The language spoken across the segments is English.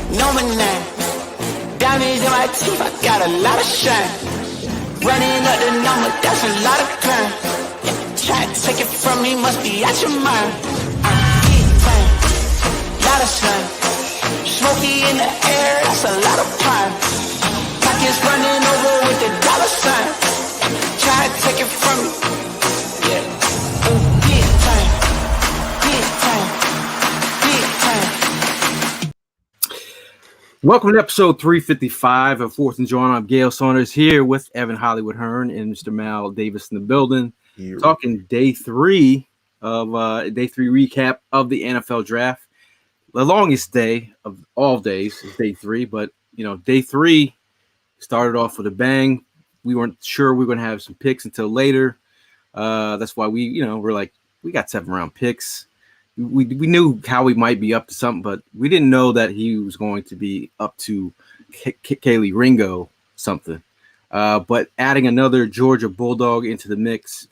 know my name. Diamonds in my teeth, I got a lot of shine. Running up the number, that's a lot of crime. Try to take it from me, must be out your mind. Big time, lot of sun. Smoky in the air, that's a lot of pine. Pockets running over with the dollar sign. Try to take it from me. Yeah. Big time, big time, big time. Welcome to episode 355 of Fourth and John. I'm Gail Saunders here with Evan Hollywood Hearn and Mr. Mal Davis in the building. Talking day three recap of the NFL draft. The longest day of all days is day three, but day three started off with a bang. We weren't sure we were going to have some picks until later. That's why we're like, we got 7-round picks. We knew Howie might be up to something, but we didn't know that he was going to be up to Kelee Ringo something. But adding another Georgia Bulldog into the mix,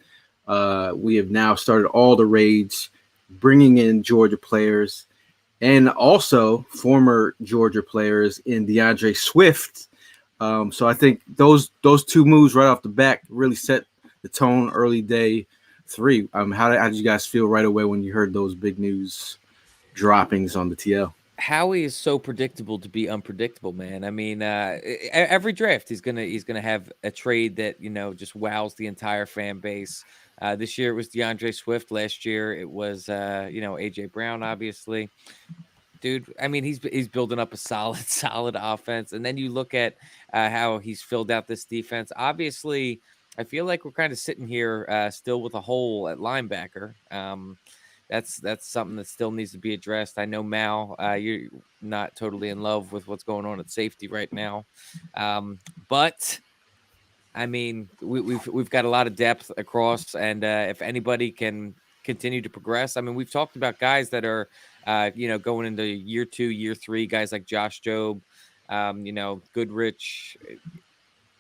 we have now started all the raids, bringing in Georgia players and also former Georgia players in DeAndre Swift. So I think those two moves right off the back really set the tone early day three. How did you guys feel right away when you heard those big news droppings on the TL? Howie is so predictable to be unpredictable, man. I mean, every draft he's gonna have a trade that just wows the entire fan base. This year it was DeAndre Swift. Last year it was AJ Brown, obviously. Dude, I mean, he's building up a solid offense, and then you look at how he's filled out this defense. Obviously, I feel like we're kind of sitting here still with a hole at linebacker. That's something that still needs to be addressed. I know, Mal, you're not totally in love with what's going on at safety right now, but I mean, we've got a lot of depth across, and if anybody can continue to progress, I mean, we've talked about guys that are going into year 2, year 3, guys like Josh Jobe, Goodrich.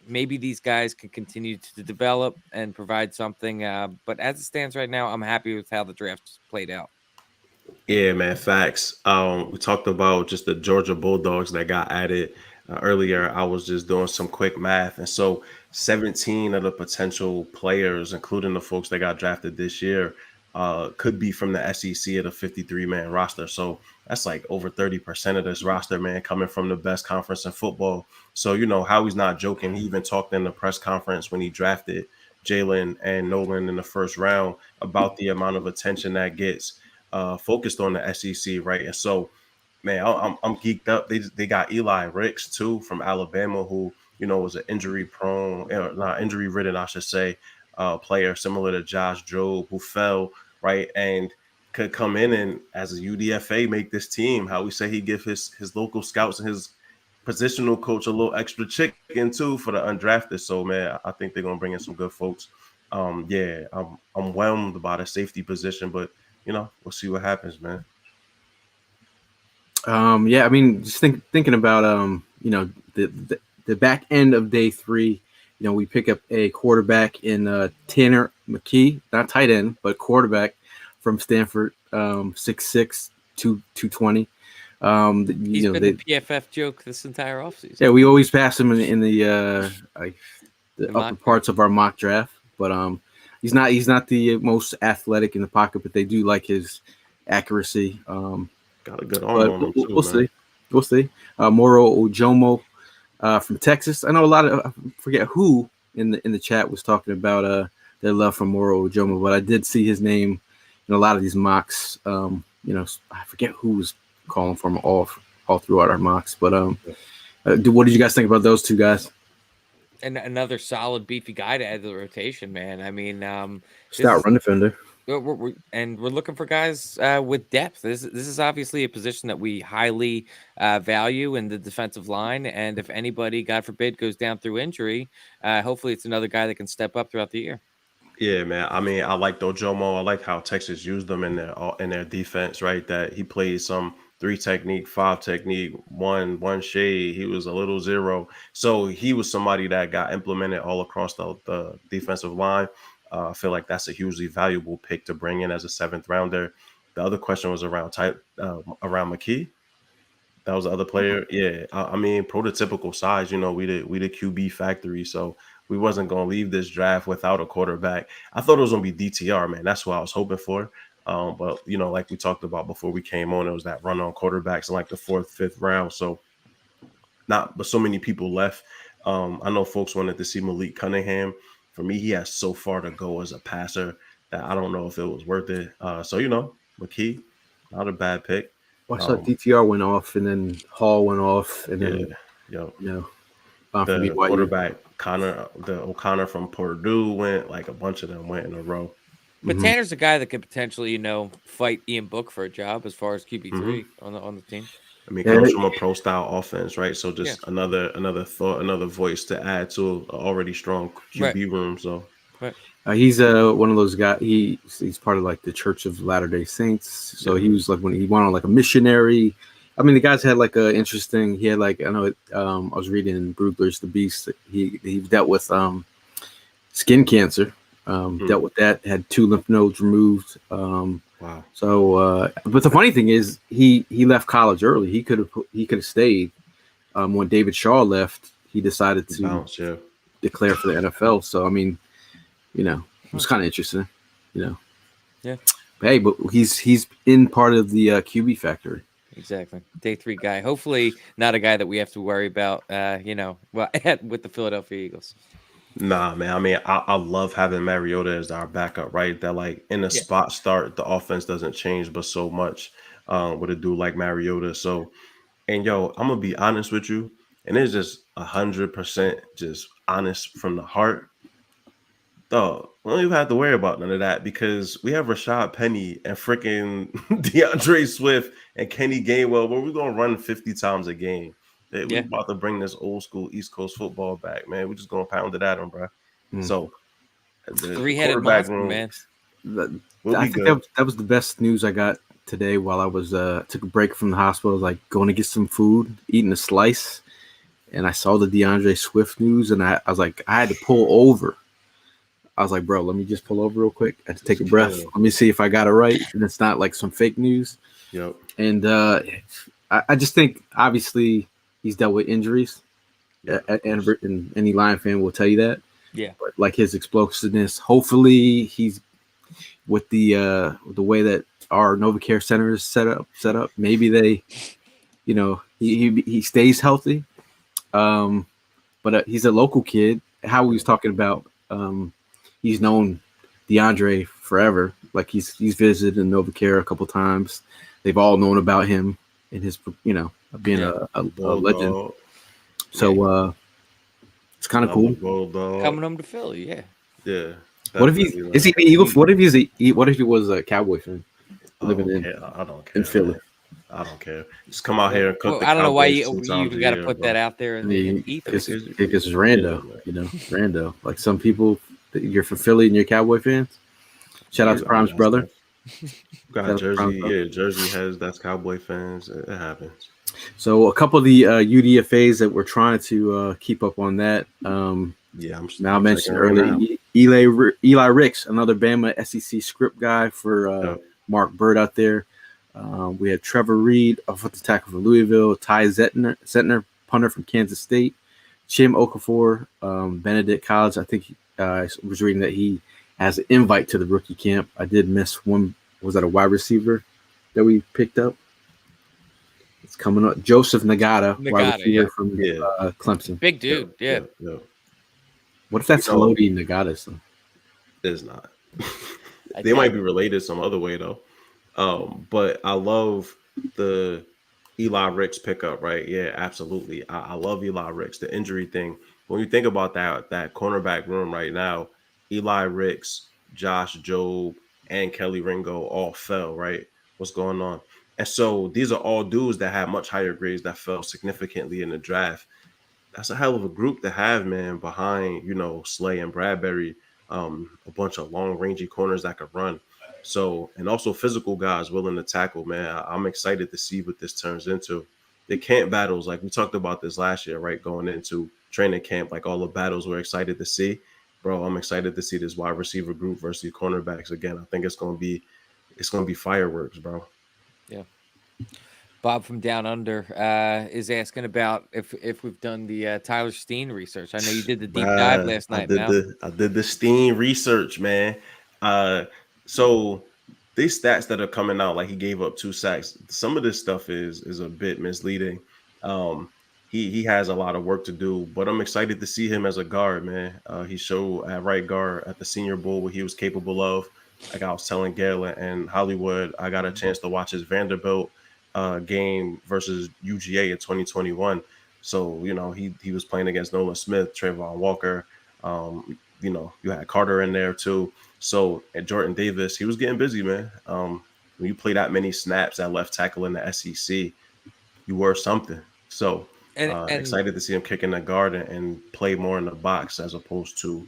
Maybe these guys can continue to develop and provide something. But as it stands right now, I'm happy with how the draft played out. Yeah, man, facts. We talked about just the Georgia Bulldogs that got added earlier. I was just doing some quick math. And so 17 of the potential players, including the folks that got drafted this year, could be from the SEC at a 53-man roster. So that's like over 30% of this roster, man, coming from the best conference in football. So, Howie's not joking. He even talked in the press conference when he drafted Jalen and Nolan in the first round about the amount of attention that gets focused on the SEC, right? And so, man, I'm geeked up. They got Eli Ricks, too, from Alabama, who, was an injury-ridden, I should say, player similar to Josh Jobe, who fell, right, and could come in and as a UDFA make this team. How we say he give his local scouts and his positional coach a little extra chicken too for the undrafted. So man, I think they're gonna bring in some good folks. I'm whelmed by the safety position, but we'll see what happens, man. I mean, just thinking about the back end of day three. We pick up a quarterback in Tanner McKee, not tight end, but quarterback from Stanford, 6'6", 220. He's been the PFF joke this entire offseason. Yeah, we always pass him in the upper parts of our mock draft, but he's not the most athletic in the pocket, but they do like his accuracy. Got a good arm on him too. We'll see. Moro Ojomo. From Texas. I know a lot of I forget who in the chat was talking about their love for Moro Ojomo, but I did see his name in a lot of these mocks. I forget who was calling for him all throughout our mocks. But what did you guys think about those two guys? And another solid beefy guy to add to the rotation, man. I mean, stout run defender. We're looking for guys with depth. This is obviously a position that we highly value in the defensive line. And if anybody, God forbid, goes down through injury, hopefully it's another guy that can step up throughout the year. Yeah, man. I mean, I like Ojomo. I like how Texas used them in their defense, right? That he played some 3 technique, 5 technique, one shade. He was a little 0. So he was somebody that got implemented all across the defensive line. I feel like that's a hugely valuable pick to bring in as a 7th rounder. The other question was around McKee. That was the other player. Yeah, I mean, prototypical size. You know, we the QB factory, so we wasn't gonna leave this draft without a quarterback. I thought it was gonna be DTR, man. That's what I was hoping for. But you know, like we talked about before we came on, it was that run on quarterbacks in like the fourth, fifth round. So not, but so many people left. I know folks wanted to see Malik Cunningham. For me, he has so far to go as a passer that I don't know if it was worth it. So you know, McKee, not a bad pick. Well, I saw DTR went off, and then Hall went off, and then yo, you know, for the BYU. quarterback O'Connor from Purdue went, like a bunch of them went in a row. But Tanner's a guy that could potentially, you know, fight Ian Book for a job as far as QB3 on the team. I mean, comes from a pro style offense, right? So just another thought, another voice to add to an already strong QB room. So he's one of those guys. He's part of like the Church of Latter-day Saints. So he was like when he went on like a missionary. I mean, the guys had like a interesting. He had like I know. I was reading in Brugler's The Beast that he dealt with skin cancer. Dealt with that. Had 2 lymph nodes removed. Wow. So, but the funny thing is, he left college early. He could have stayed. When David Shaw left, he decided to declare for the NFL. So, I mean, you know, it was kind of interesting. You know. Yeah. But hey, but he's in part of the QB factory. Exactly. Day 3 guy. Hopefully not a guy that we have to worry about, you know, with the Philadelphia Eagles. Nah, man. I mean, I love having Mariota as our backup, right? That like in a spot start, the offense doesn't change but so much with a dude like Mariota. So, and yo, I'm gonna be honest with you, and it's just 100% just honest from the heart. Dog, we don't even have to worry about none of that because we have Rashad Penny and freaking DeAndre Swift and Kenny Gainwell, where we're gonna run 50 times a game. We're about to bring this old school East Coast football back, man. We're just gonna pound it at them, bro. So the 3-headed monster, room, man. I think that was the best news I got today while I was took a break from the hospital. I was like going to get some food, eating a slice, and I saw the DeAndre Swift news, and I was like, I had to pull over. I was like, bro, let me just pull over real quick. I had to take a breath. Let me see if I got it right, and it's not like some fake news. Yep. And I just think obviously he's dealt with injuries, and any Lion fan will tell you that. Yeah. But like his explosiveness, hopefully he's with the way that our NovaCare Center is set up. Maybe they, you know, he stays healthy. But he's a local kid. How we was talking about, he's known DeAndre forever. Like he's visited NovaCare a couple times. They've all known about him and his, you know, being a legend. So it's kind of cool. Coming home to Philly, yeah. What if he is he an Eagle? What if he was a Cowboy fan living I don't care in Philly? Man. I don't care. Just come out here and cook. I don't know why you even got to put that out there in the ether. It's rando, you know, rando. Like some people, you're from Philly and you're Cowboy fans. Shout out to Prime's brother. Got Jersey, Jersey that's Cowboy fans. It happens. So a couple of the UDFAs that we're trying to keep up on that. I'm now mentioned earlier. Eli Ricks, another Bama SEC script guy for Mark Bird out there. We had Trevor Reed, offensive tackle from Louisville. Ty Zentner, punter from Kansas State. Chim Okafor, Benedict College. I think I was reading that he has an invite to the rookie camp. I did miss one. Was that a wide receiver that we picked up? It's coming up. Joseph Nagata, wide receiver from Clemson. Big dude, yeah. What if that's Haloti Nagata? It's not. They might be related some other way though. But I love the Eli Ricks pickup, right? Yeah, absolutely. I love Eli Ricks. The injury thing. When you think about that cornerback room right now, Eli Ricks, Josh Jobe, and Kelly Ringo all fell, right? What's going on? And so these are all dudes that had much higher grades that fell significantly in the draft. That's a hell of a group to have, man, behind, you know, Slay and Bradbury, a bunch of long rangey corners that could run. So, and also physical guys willing to tackle, man. I'm excited to see what this turns into. The camp battles, like we talked about this last year, right? Going into training camp, like all the battles we're excited to see. Bro, I'm excited to see this wide receiver group versus the cornerbacks again. I think it's gonna be fireworks, bro. Yeah. Bob from Down Under is asking about if we've done the Tyler Steen research. I know you did the deep dive Bruh, last night, Mal. I did the Steam research, man. So these stats that are coming out, like he gave up 2 sacks. Some of this stuff is a bit misleading. Um, he has a lot of work to do, but I'm excited to see him as a guard, man. He showed at right guard at the Senior Bowl what he was capable of. Like I was telling Gail and Hollywood, I got a chance to watch his Vanderbilt game versus UGA in 2021. So, he was playing against Nolan Smith, Trayvon Walker. You had Carter in there too. So, and Jordan Davis, he was getting busy, man. When you play that many snaps at left tackle in the SEC, you were something. So, And excited to see him kicking the guard and play more in the box as opposed to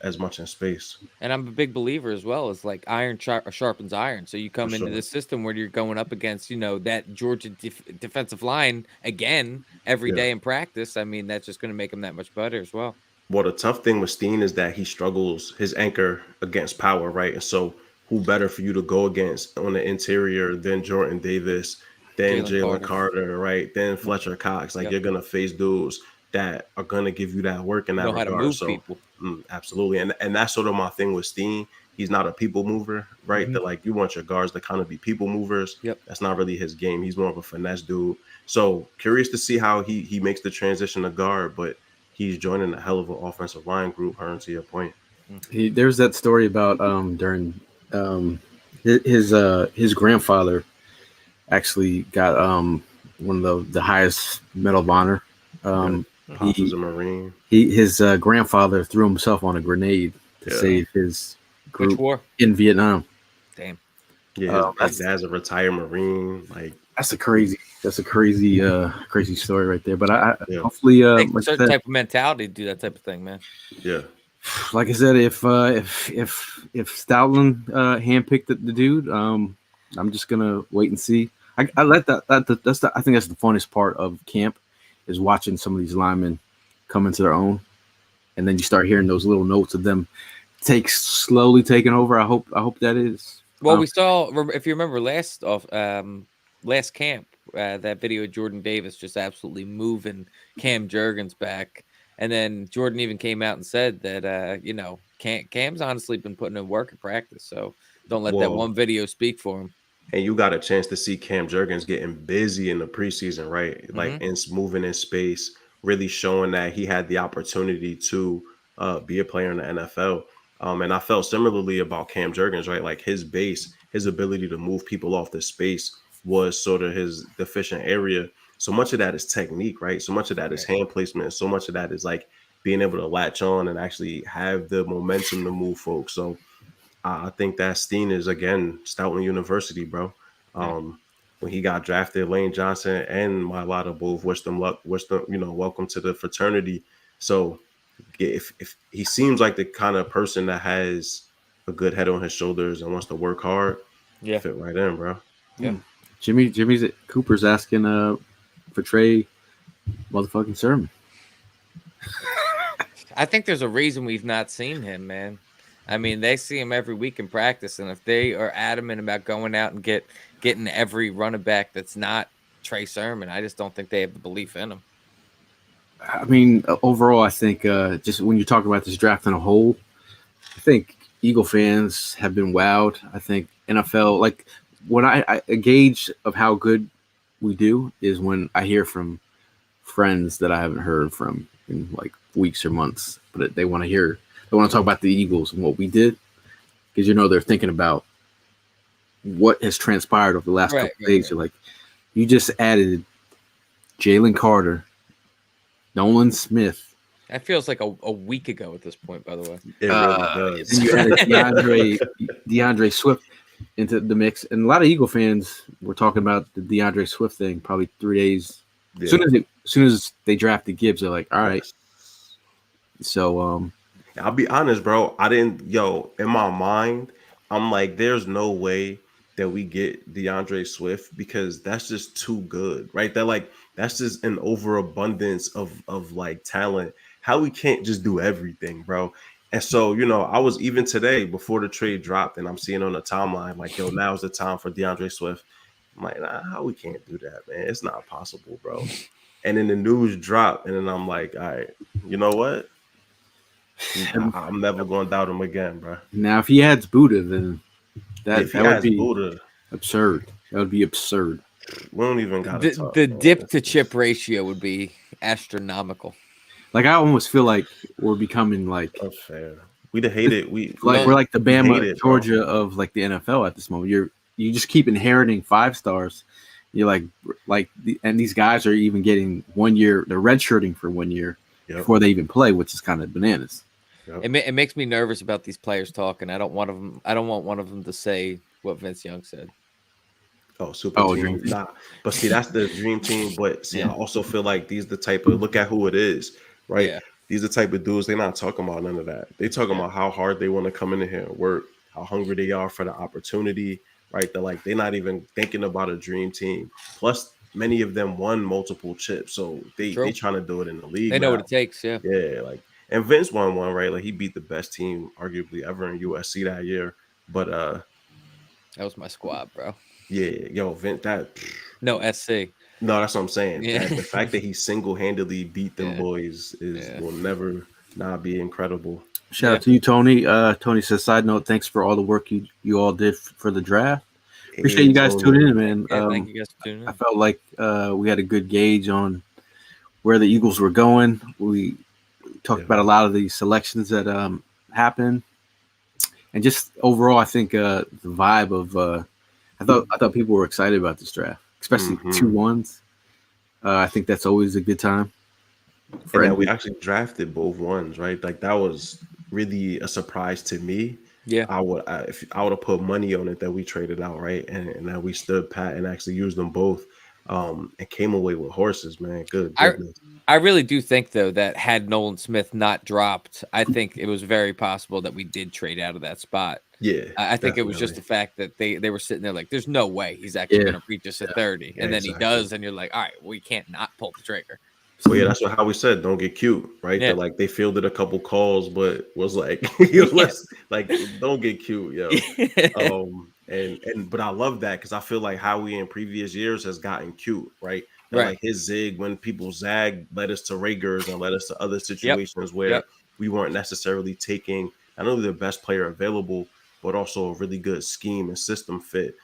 as much in space. And I'm a big believer as well. It's like iron sharpens iron. So you come For into sure. this system where you're going up against, that Georgia defensive line again every Yeah. day in practice. I mean, that's just going to make him that much better as well. Well, the tough thing with Steen is that he struggles his anchor against power, right? And so, who better for you to go against on the interior than Jordan Davis, then Jalen Jalen Carter, right? Then Fletcher Cox. Like Yep. you're gonna face dudes that are gonna give you that work in that Know how to regard. move So, people. absolutely, and that's sort of my thing with Steen. He's not a people mover, right? Mhm. That like you want your guards to kind of be people movers. Yep. That's not really his game. He's more of a finesse dude. So curious to see how he makes the transition to guard, but he's joining a hell of an offensive line group, Hearn, to your point. There's that story about during his grandfather actually got one of the highest Medal of Honor. Pops was a Marine. His grandfather threw himself on a grenade to Yeah. save his Which group war? in Vietnam. Damn. Yeah, his dad's a retired Marine. Like, That's a crazy crazy story right there. But I Yeah. hopefully Takes a like I certain said, type of mentality to do that type of thing, man. yeah, like I said, if Stoutland handpicked the dude, I'm just gonna wait and see. I let I think that's the funnest part of camp is watching some of these linemen come into their own, and then you start hearing those little notes of them slowly taking over. I hope that is. Well, we saw, if you remember last camp, that video of Jordan Davis just absolutely moving Cam Jurgens back. And then Jordan even came out and said that, Cam's honestly been putting in work in practice. So don't let that Whoa. one video speak for him. and you got a chance to see Cam Jurgens getting busy in the preseason, right? Like in moving in space, really showing that he had the opportunity to be a player in the NFL. And I felt similarly about Cam Jurgens, right? Like his base, his ability to move people off the space was sort of his deficient area. So much of that is technique, right? So much of that is hand placement. So much of that is like being able to latch on and actually have the momentum to move folks. So I think that Steen is again Stoutland University, bro. When he got drafted, Lane Johnson and Mailata both wished them luck, welcome to the fraternity. So if he seems like the kind of person that has a good head on his shoulders and wants to work hard, fit right in, bro. Yeah. Jimmy's Cooper's asking for Trey motherfucking Sermon. I think there's a reason we've not seen him, man. I mean, they see him every week in practice, and if they are adamant about going out and getting every running back that's not Trey Sermon, I just don't think they have the belief in him. I mean, overall, I think just when you talk about this draft in a whole, I think Eagle fans have been wowed. I think NFL, like what I gauge of how good we do is when I hear from friends that I haven't heard from in like weeks or months, but they want to talk about the Eagles and what we did because they're thinking about what has transpired over the last couple of days. You're like, you just added Jalen Carter, Nolan Smith. That feels like a week ago at this point, by the way. It really does. And you added DeAndre Swift into the mix, and a lot of Eagle fans were talking about the DeAndre Swift thing probably 3 days. Yeah. As soon as they drafted Gibbs, they're like, all right. So I'll be honest, bro. In my mind, I'm like, there's no way that we get DeAndre Swift because that's just too good, right? That's just an overabundance of like talent. How we can't just do everything, bro. And so, I was even today before the trade dropped, and I'm seeing on the timeline, like, now's the time for DeAndre Swift. I'm like, nah, how we can't do that, man? It's not possible, bro. And then the news dropped, and then I'm like, all right, you know what? I'm never going to doubt him again, bro. Now, if he adds Buddha, then If he that would has be Buddha, absurd. That would be absurd. we don't even got to talk. The man. dip to chip ratio would be astronomical. Like I almost feel like we're becoming like Unfair. We'd have hated. we're like the we hate Bama it, bro. Georgia of like the NFL at this moment. You just keep inheriting 5-stars. You're and these guys are even getting 1 year. They're redshirting for 1 year before they even play, which is kind of bananas. Yep. It makes me nervous about these players talking. I don't want one of them to say what Vince Young said. Oh, super team. Dream. Nah, but see, that's the dream team. But see, I also feel like these the type of look at who it is, right? Yeah. These are the type of dudes. They're not talking about none of that. They talking about how hard they want to come in here and work, how hungry they are for the opportunity, right? They're not even thinking about a dream team. Plus, many of them won multiple chips, so they trying to do it in the league. They know now. what it takes. Yeah. Yeah, and Vince won one, right? Like he beat the best team arguably ever in USC that year. But that was my squad, bro. Yeah, yo, Vince, no SC. No, that's what I'm saying. Yeah. The fact that he single-handedly beat them boys will never not be incredible. Shout out to you, Tony. Tony says, side note, thanks for all the work you all did for the draft. Appreciate you guys tuning in, man. Yeah, thank you guys for tuning in. I felt like we had a good gauge on where the Eagles were going. We talked about a lot of the selections that happened, and just overall, I think the vibe of I thought people were excited about this draft, especially 2-1s. I think that's always a good time. And that we actually drafted both ones, right? Like that was really a surprise to me. Yeah, I would have put money on it that we traded out, right? And that we stood pat and actually used them both, and came away with horses, man. Good goodness. I really do think though that had Nolan Smith not dropped, I think it was very possible that we did trade out of that spot. Yeah, I think it was just the fact that they were sitting there like, there's no way he's actually going to reach us at 30, and then he does, and you're like, all right, we can't not pull the trigger. Well, yeah, that's how we said, don't get cute, right? Yeah. They fielded a couple calls, but was like, don't get cute, yo. But I love that because I feel like Howie in previous years has gotten cute, right? Right. Like his zig, when people zag, led us to Rager's and led us to other situations where we weren't necessarily taking not only the best player available, but also a really good scheme and system fit.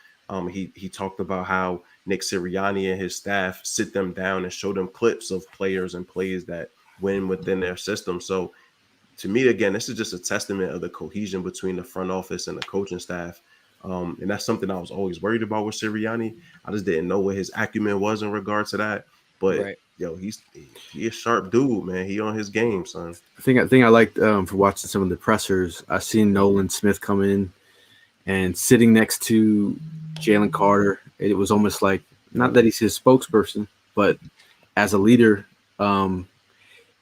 He talked about how Nick Sirianni and his staff sit them down and show them clips of players and plays that win within their system. So to me, again, this is just a testament of the cohesion between the front office and the coaching staff. And that's something I was always worried about with Sirianni. I just didn't know what his acumen was in regards to that. But yo, he's a sharp dude, man. He on his game, son. I think I liked for watching some of the pressers. I seen Nolan Smith come in and sitting next to Jalen Carter. It was almost like, not that he's his spokesperson, but as a leader, in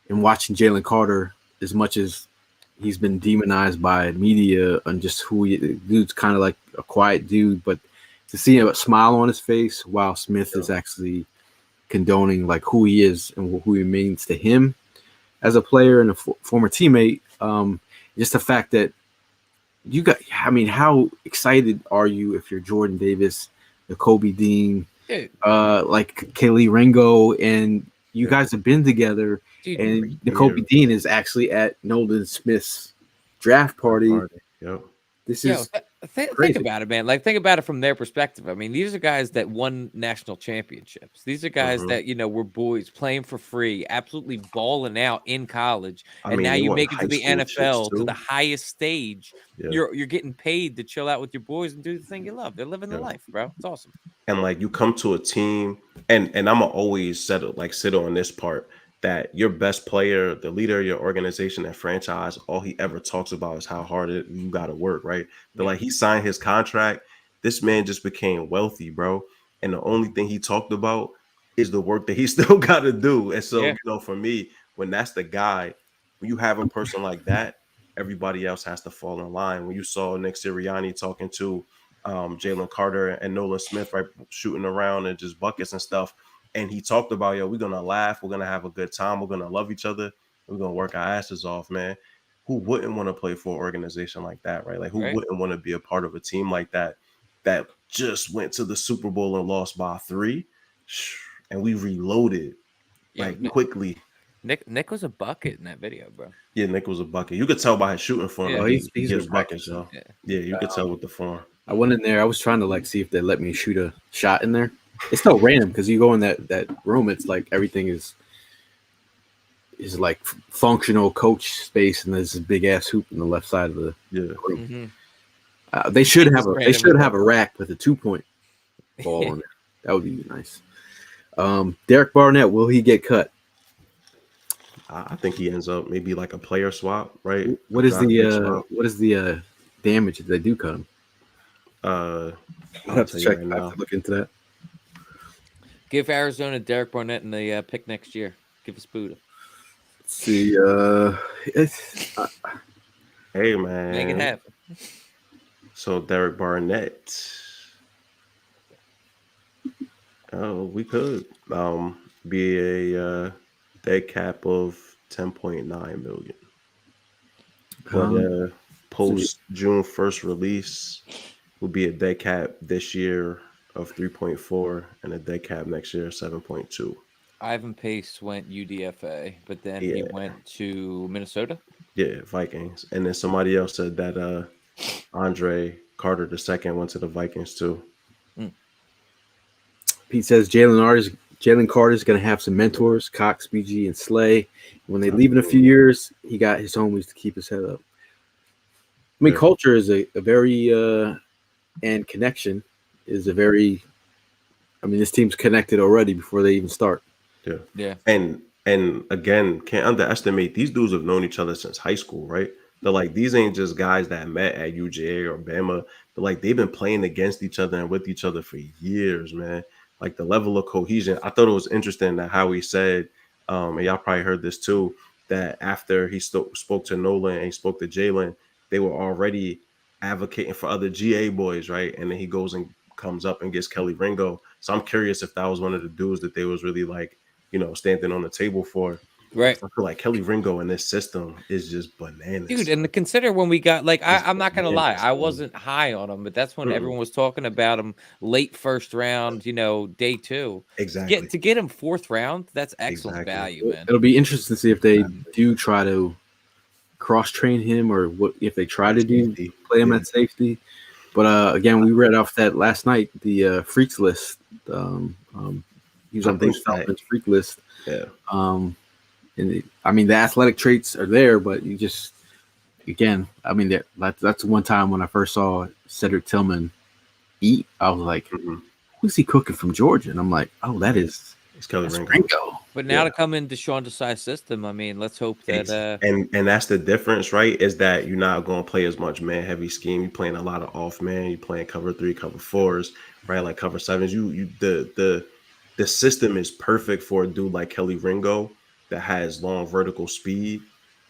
watching Jalen Carter, as much as he's been demonized by media and just dude's kind of like a quiet dude, but to see a smile on his face while Smith is actually condoning like who he is and who he means to him as a player and a former teammate, just the fact that how excited are you if you're Jordan Davis, the Kobe Dean, like Kaylee Ringo, and you guys have been together, and the Kobe Dean is actually at Nolan Smith's draft party. Yep. This is think about it, man. Like, think about it from their perspective. I mean, these are guys that won national championships. These are guys that, were boys playing for free, absolutely balling out in college. And now you make it to the NFL, to the highest stage. Yeah. You're getting paid to chill out with your boys and do the thing you love. They're living the life, bro. It's awesome. And like you come to a team, and I'm gonna always sit on this part, that your best player, the leader of your organization and franchise, all he ever talks about is how hard you got to work, right? But like he signed his contract, this man just became wealthy, bro. And the only thing he talked about is the work that he still got to do. And so, for me, when that's the guy, when you have a person like that, everybody else has to fall in line. When you saw Nick Sirianni talking to Jalen Carter and Nolan Smith, right, shooting around and just buckets and stuff, and he talked about, we're going to laugh. We're going to have a good time. We're going to love each other. We're going to work our asses off, man. Who wouldn't want to play for an organization like that, right? Like, who wouldn't want to be a part of a team like that just went to the Super Bowl and lost by 3, and we reloaded like quickly. Nick was a bucket in that video, bro. Yeah, Nick was a bucket. You could tell by his shooting form. Yeah. Oh, He's been buckets, so yeah, you could tell with the form. I went in there. I was trying to like see if they let me shoot a shot in there. It's so random because you go in that room. It's like everything is like functional coach space, and there's this big ass hoop in the left side of the room. They should have a rack with a 2-point ball on it. That would be nice. Derek Barnett, will he get cut? I think he ends up maybe like a player swap, right? What is the damage if they do cut him? I'll have to check. I have to look into that. Give Arizona Derek Barnett in the pick next year. Give us Buddha. Let's see. Hey man, make it happen. So Derek Barnett. Oh, we could be a dead cap of 10.9 million. But post June 1st release will be a dead cap this year of 3.4 and a dead cap next year 7.2. Ivan Pace went UDFA, but then he went to Minnesota. Yeah, Vikings. And then somebody else said that Andre Carter II went to the Vikings too. Pete says Jalen Carter is going to have some mentors, Cox, BG, and Slay. When they leave in a few years, he got his homies to keep his head up. I mean, culture is a very and connection is a very. I mean, this team's connected already before they even start. Yeah. And again, can't underestimate these dudes have known each other since high school, right? They're like, these ain't just guys that met at UGA or Bama. But like they've been playing against each other and with each other for years, man. Like the level of cohesion. I thought it was interesting that how he said, and y'all probably heard this too, that after he spoke to Nolan and he spoke to Jalen, they were already advocating for other GA boys, right? And then he goes and comes up and gets Kelly Ringo. So I'm curious if that was one of the dudes that they was really like, standing on the table for. Right. I feel like Kelly Ringo in this system is just bananas. Dude, and consider when we got I'm not gonna lie, I wasn't high on him, but that's when everyone was talking about him late first round, day 2. Exactly. To get him 4th round, that's excellent value, man. It'll be interesting to see if they do try to cross train him or what if they try to play him at safety. But again, we read off that last night, the freaks list. He was on Bruce Feldman's freak list. Yeah. And the athletic traits are there, but you just, again, that's one time when I first saw Cedric Tillman eat, I was like, who's he cooking from Georgia? And I'm like, oh, it's Kelly Ringo. But now to come into Sean Desai's system, let's hope that and that's the difference, right? Is that you're not going to play as much man heavy scheme. You're playing a lot of off man. You're playing cover 3, cover 4s, right? Like cover 7s. The system is perfect for a dude like Kelly Ringo that has long vertical speed.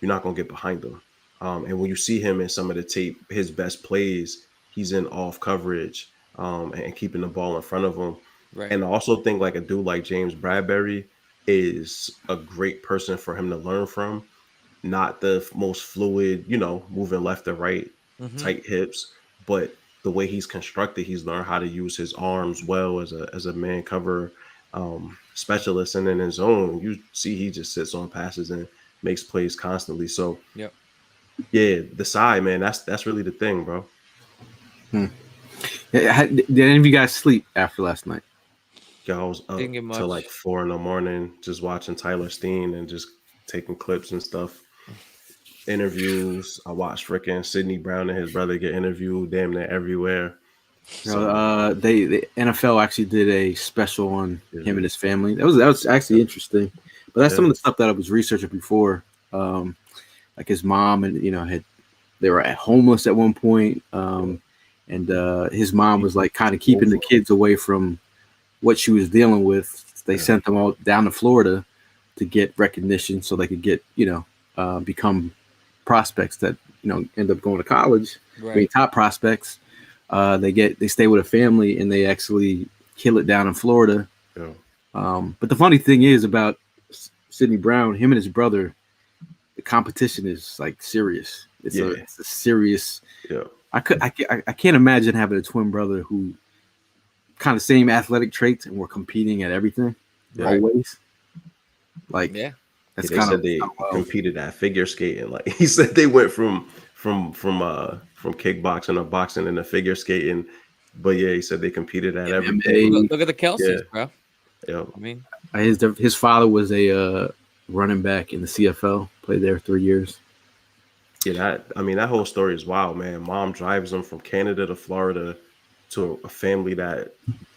You're not going to get behind him. And when you see him in some of the tape, his best plays, he's in off coverage and keeping the ball in front of him. Right. And I also think like a dude like James Bradbury is a great person for him to learn from. Not the most fluid, moving left to right, tight hips, but the way he's constructed, he's learned how to use his arms well as a man cover specialist, and in his zone, you see he just sits on passes and makes plays constantly. So, yeah, the side, man, that's really the thing, bro. Did any of you guys sleep after last night? I was up till like 4 a.m, just watching Tyler Steen and just taking clips and stuff. Interviews. I watched freaking Sidney Brown and his brother get interviewed damn near everywhere. So, the NFL actually did a special on him and his family. That was actually interesting. But that's some of the stuff that I was researching before. Like his mom and they were at homeless at one point. And his mom was like kind of keeping the kids away from what she was dealing with. They sent them all down to Florida to get recognition so they could get, become prospects that, end up going to college, being top prospects. They stay with a family and they actually kill it down in Florida. Yeah. But the funny thing is about Sidney Brown, him and his brother, the competition is like serious. It's a serious. Yeah. I can't imagine having a twin brother who kind of same athletic traits and were competing at everything always. Like, yeah, that's they kind said of they competed at figure skating. Like he said, they went from kickboxing or boxing into figure skating. But yeah, he said they competed at everything. Look at the Kelseys, bro. Yeah. I mean, his father was a running back in the CFL. Played there 3 years. Yeah, that whole story is wild, man. Mom drives them from Canada to Florida to a family that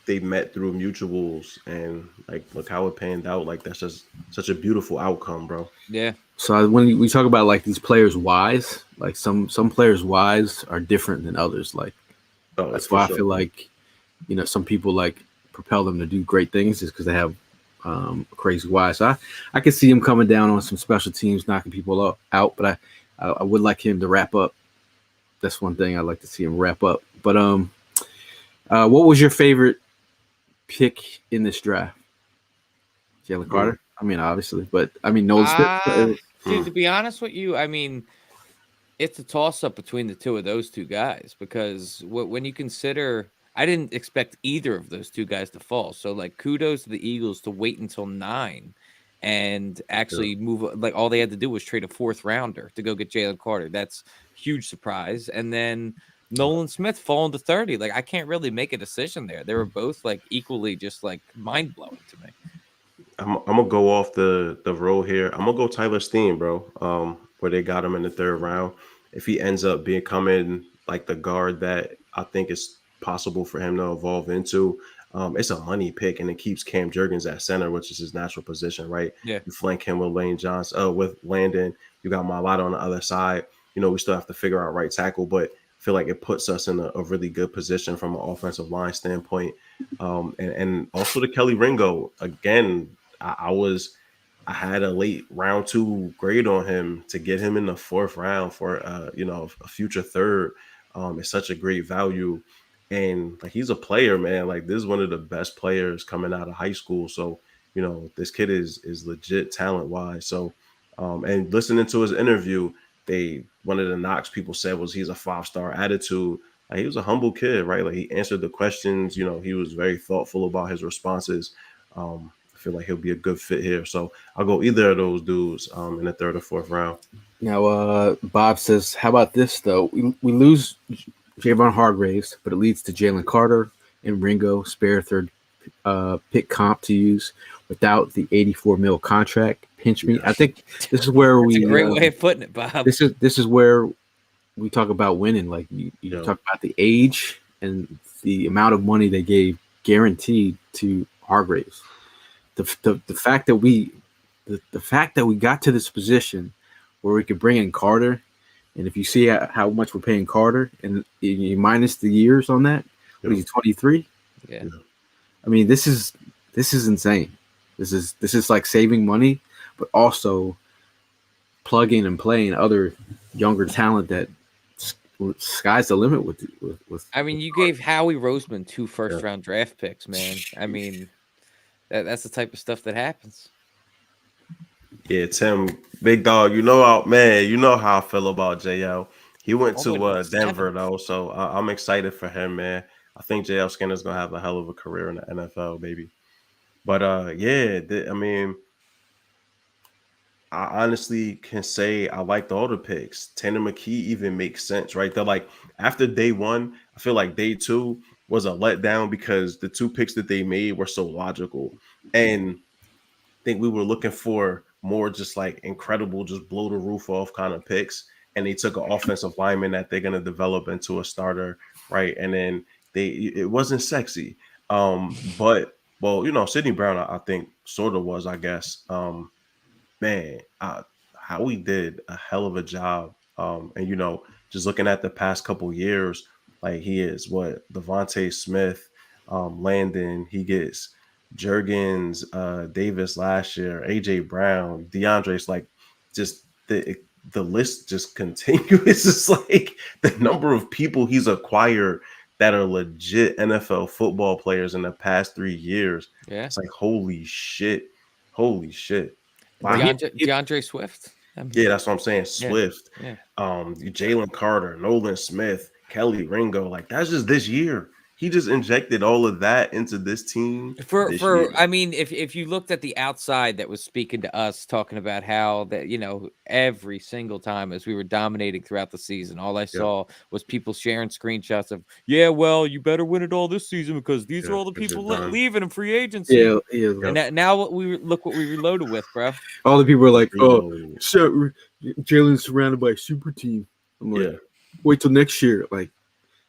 they met through mutuals, and like look how it panned out. Like that's just such a beautiful outcome, bro. yeah. So when we talk about like these players' whys, like some players' whys are different than others. Like that's why I feel like, you know, some people like propel them to do great things is because they have crazy whys. So I can see him coming down on some special teams, knocking people out, but I would like him to wrap up. That's one thing I'd like to see him wrap up. But what was your favorite pick in this draft? Jalen Carter? I mean, obviously, but I mean, Nolan Smith. Dude, to be honest with you, I mean, it's a toss-up between the two of those two guys because when you consider, I didn't expect either of those two guys to fall. So, like, kudos to the Eagles to wait until 9 and actually move. Like, all they had to do was trade a 4th rounder to go get Jalen Carter. That's huge surprise. And then Nolan Smith falling to 30. Like, I can't really make a decision there. They were both like equally just like mind-blowing to me. I'm gonna go off the road here. I'm gonna go Tyler Steen, bro. Where they got him in the 3rd round. If he ends up becoming like the guard that I think is possible for him to evolve into, it's a money pick, and it keeps Cam Jurgens at center, which is his natural position, right? Yeah. You flank him with Lane Johnson, with Landon. You got Mailata on the other side. You know, we still have to figure out right tackle, but I feel like it puts us in a really good position from an offensive line standpoint. And also the Kelly Ringo again. I had a late round 2 grade on him to get him in the 4th round for a future 3rd. It's such a great value, and like he's a player, man. Like this is one of the best players coming out of high school. So you know this kid is legit talent wise. So and listening to his interview, one of the knocks people said was he's a 5-star attitude. Like, he was a humble kid, right? Like he answered the questions. You know, he was very thoughtful about his responses. I feel like he'll be a good fit here. So I'll go either of those dudes in the 3rd or 4th round. Now, Bob says, how about this, though? We lose Javon Hargraves, but it leads to Jalen Carter and Ringo, spare 3rd pick comp to use without the $84 million contract. Pinch me. I think this is where That's a great way of putting it, Bob. This is where we talk about winning. Like you talk about the age and the amount of money they gave guaranteed to Hargraves. The fact that we got to this position where we could bring in Carter, and if you see how much we're paying Carter, and you minus the years on that, what is he, 23? Yeah. I mean, this is insane. This is like saving money, but also plugging and playing other younger talent that sky's the limit with. I mean, you gave Howie Roseman 2 first-round draft picks, man. I mean. That's the type of stuff that happens. Yeah, Tim, big dog. You know how I feel about JL. He went to Denver though, so I'm excited for him, man. I think JL Skinner's gonna have a hell of a career in the NFL, baby. But I mean, I honestly can say I liked all the picks. Tanner McKee even makes sense, right? They're like after day 1, I feel like day 2 was a letdown because the 2 picks that they made were so logical. And I think we were looking for more just like incredible, just blow the roof off kind of picks. And they took an offensive lineman that they're going to develop into a starter, right? And then it wasn't sexy. But, well, you know, Sidney Brown, I think sort of was, I guess. Man, Howie did a hell of a job. And, you know, just looking at the past couple years, like he is Devontae Smith, Landon, he gets Jurgens, Davis last year, AJ Brown, DeAndre's, like just the list just continues. It's like the number of people he's acquired that are legit NFL football players in the past 3 years. Yeah. It's like, holy shit. DeAndre Swift. Yeah, that's what I'm saying. Swift, Jalen Carter, Nolan Smith, Kelly Ringo. Like that's just this year. he just injected all of that into this team. I mean, if you looked at the outside that was speaking to us, talking about how that, every single time as we were dominating throughout the season, all I saw was people sharing screenshots of, yeah, well, you better win it all this season because these are all the people leaving in free agency. Yeah. And now what we reloaded with, bro. All the people are like, oh, so Jalen's surrounded by a super team. I'm like, wait till next year, like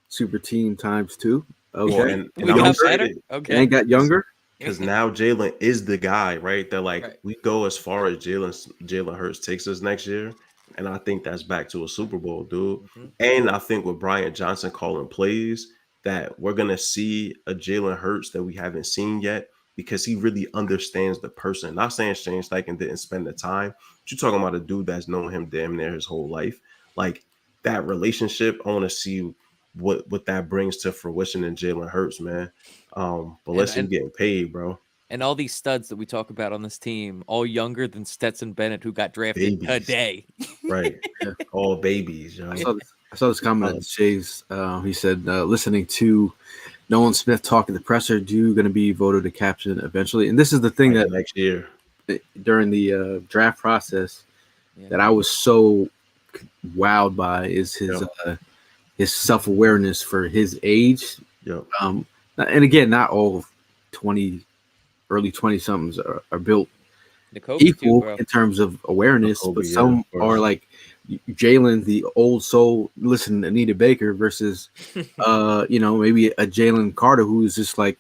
super team times 2. Okay, well, and we got better. Okay, and got younger because now Jalen is the guy, right? They're like, we go as far as Jalen Hurts takes us next year, and I think that's back to a Super Bowl, dude. Mm-hmm. And I think with Brian Johnson calling plays, that we're gonna see a Jalen Hurts that we haven't seen yet because he really understands the person. Not saying Shane Steichen didn't spend the time, but you're talking about a dude that's known him damn near his whole life. Like that relationship, I want to see what that brings to fruition in Jalen Hurts, man. But let's see him getting paid, bro. And all these studs that we talk about on this team, all younger than Stetson Bennett, who got drafted today. Right. All babies, yo. I saw this comment on Shays. He said, listening to Nolan Smith talking to the presser, you going to be voted a captain eventually? And this is the thing that next year during the draft process that I was so wowed by is his self-awareness for his age. Yep. And again, not all early 20-somethings are built equal in terms of awareness, but some are like Jalen, the old soul, listen to Anita Baker versus, maybe a Jalen Carter who's just like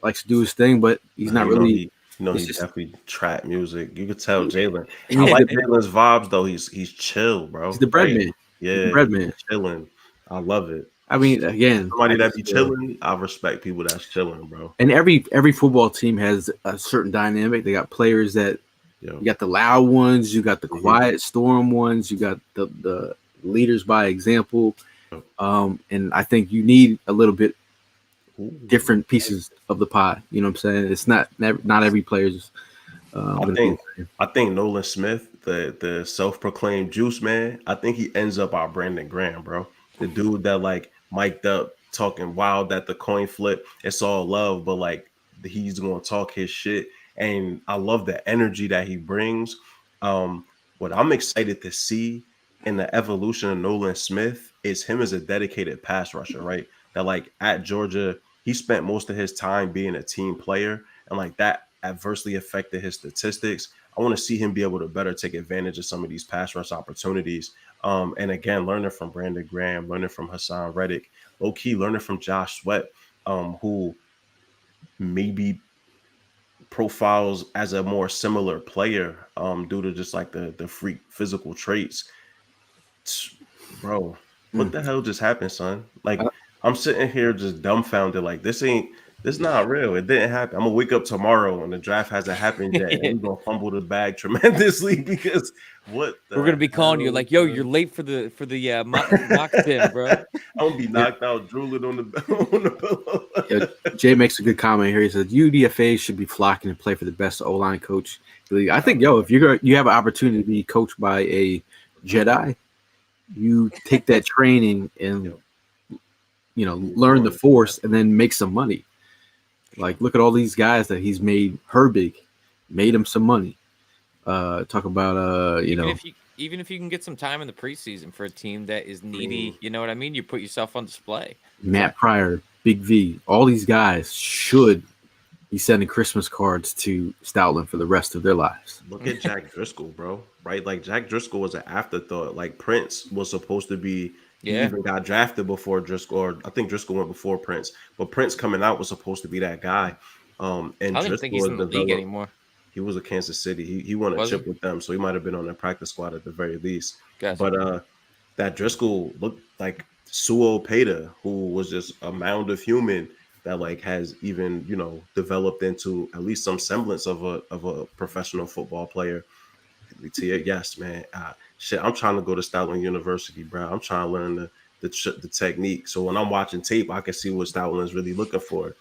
likes to do his thing, but he's not really. He's definitely trap music. You could tell Jalen. I like Jalen's vibes though. He's chill, bro. He's the bread man. Yeah, bread man. Chilling. I love it. I mean, again, somebody that be chilling, I respect people that's chilling, bro. And every football team has a certain dynamic. They got players that you got the loud ones, you got the quiet storm ones, you got the leaders by example. And I think you need a little bit different pieces of the pie. You know what I'm saying? It's not every player's. I think Nolan Smith, the self-proclaimed juice man, I think he ends up our Brandon Graham, bro. The dude that like mic'd up, talking wild at the coin flip. It's all love, but like he's gonna talk his shit, and I love the energy that he brings. What I'm excited to see in the evolution of Nolan Smith is him as a dedicated pass rusher, right? That like at Georgia, he spent most of his time being a team player, and like that adversely affected his statistics. I want to see him be able to better take advantage of some of these pass rush opportunities. And again, learning from Brandon Graham, learning from Hassan Reddick, low-key learning from Josh Sweat, who maybe profiles as a more similar player due to just like the freak physical traits. Bro, what the hell just happened, son? Like, I'm sitting here just dumbfounded, like this not real. It didn't happen. I'm gonna wake up tomorrow and the draft hasn't happened yet. And we're gonna fumble the bag tremendously because we're gonna be calling you like, yo, you're late for the mock tin, bro. I'm gonna be knocked out, drooling on the pillow. Jay makes a good comment here. He says UDFA should be flocking to play for the best O-line coach. I think, if you have an opportunity to be coached by a Jedi, you take that training and learn the Force and then make some money. Like, look at all these guys that he's made. Herbig made him some money. Talk about even if you can get some time in the preseason for a team that is needy, you know what I mean? You put yourself on display. Matt Pryor, Big V, all these guys should be sending Christmas cards to Stoutland for the rest of their lives. Look at Jack Driscoll, bro. Right? Like Jack Driscoll was an afterthought. Like Prince was supposed to be. He even got drafted before Driscoll, or I think Driscoll went before Prince. But Prince coming out was supposed to be that guy. And I don't think he's in the league anymore. He was at Kansas City. He won a chip with them, so he might have been on the practice squad at the very least. Gotcha. But that Driscoll looked like Suo Peta, who was just a mound of human that like has even developed into at least some semblance of a professional football player. Yes, man. Shit, I'm trying to go to Stoutland University, bro. I'm trying to learn the technique. So when I'm watching tape, I can see what Stoutland is really looking for,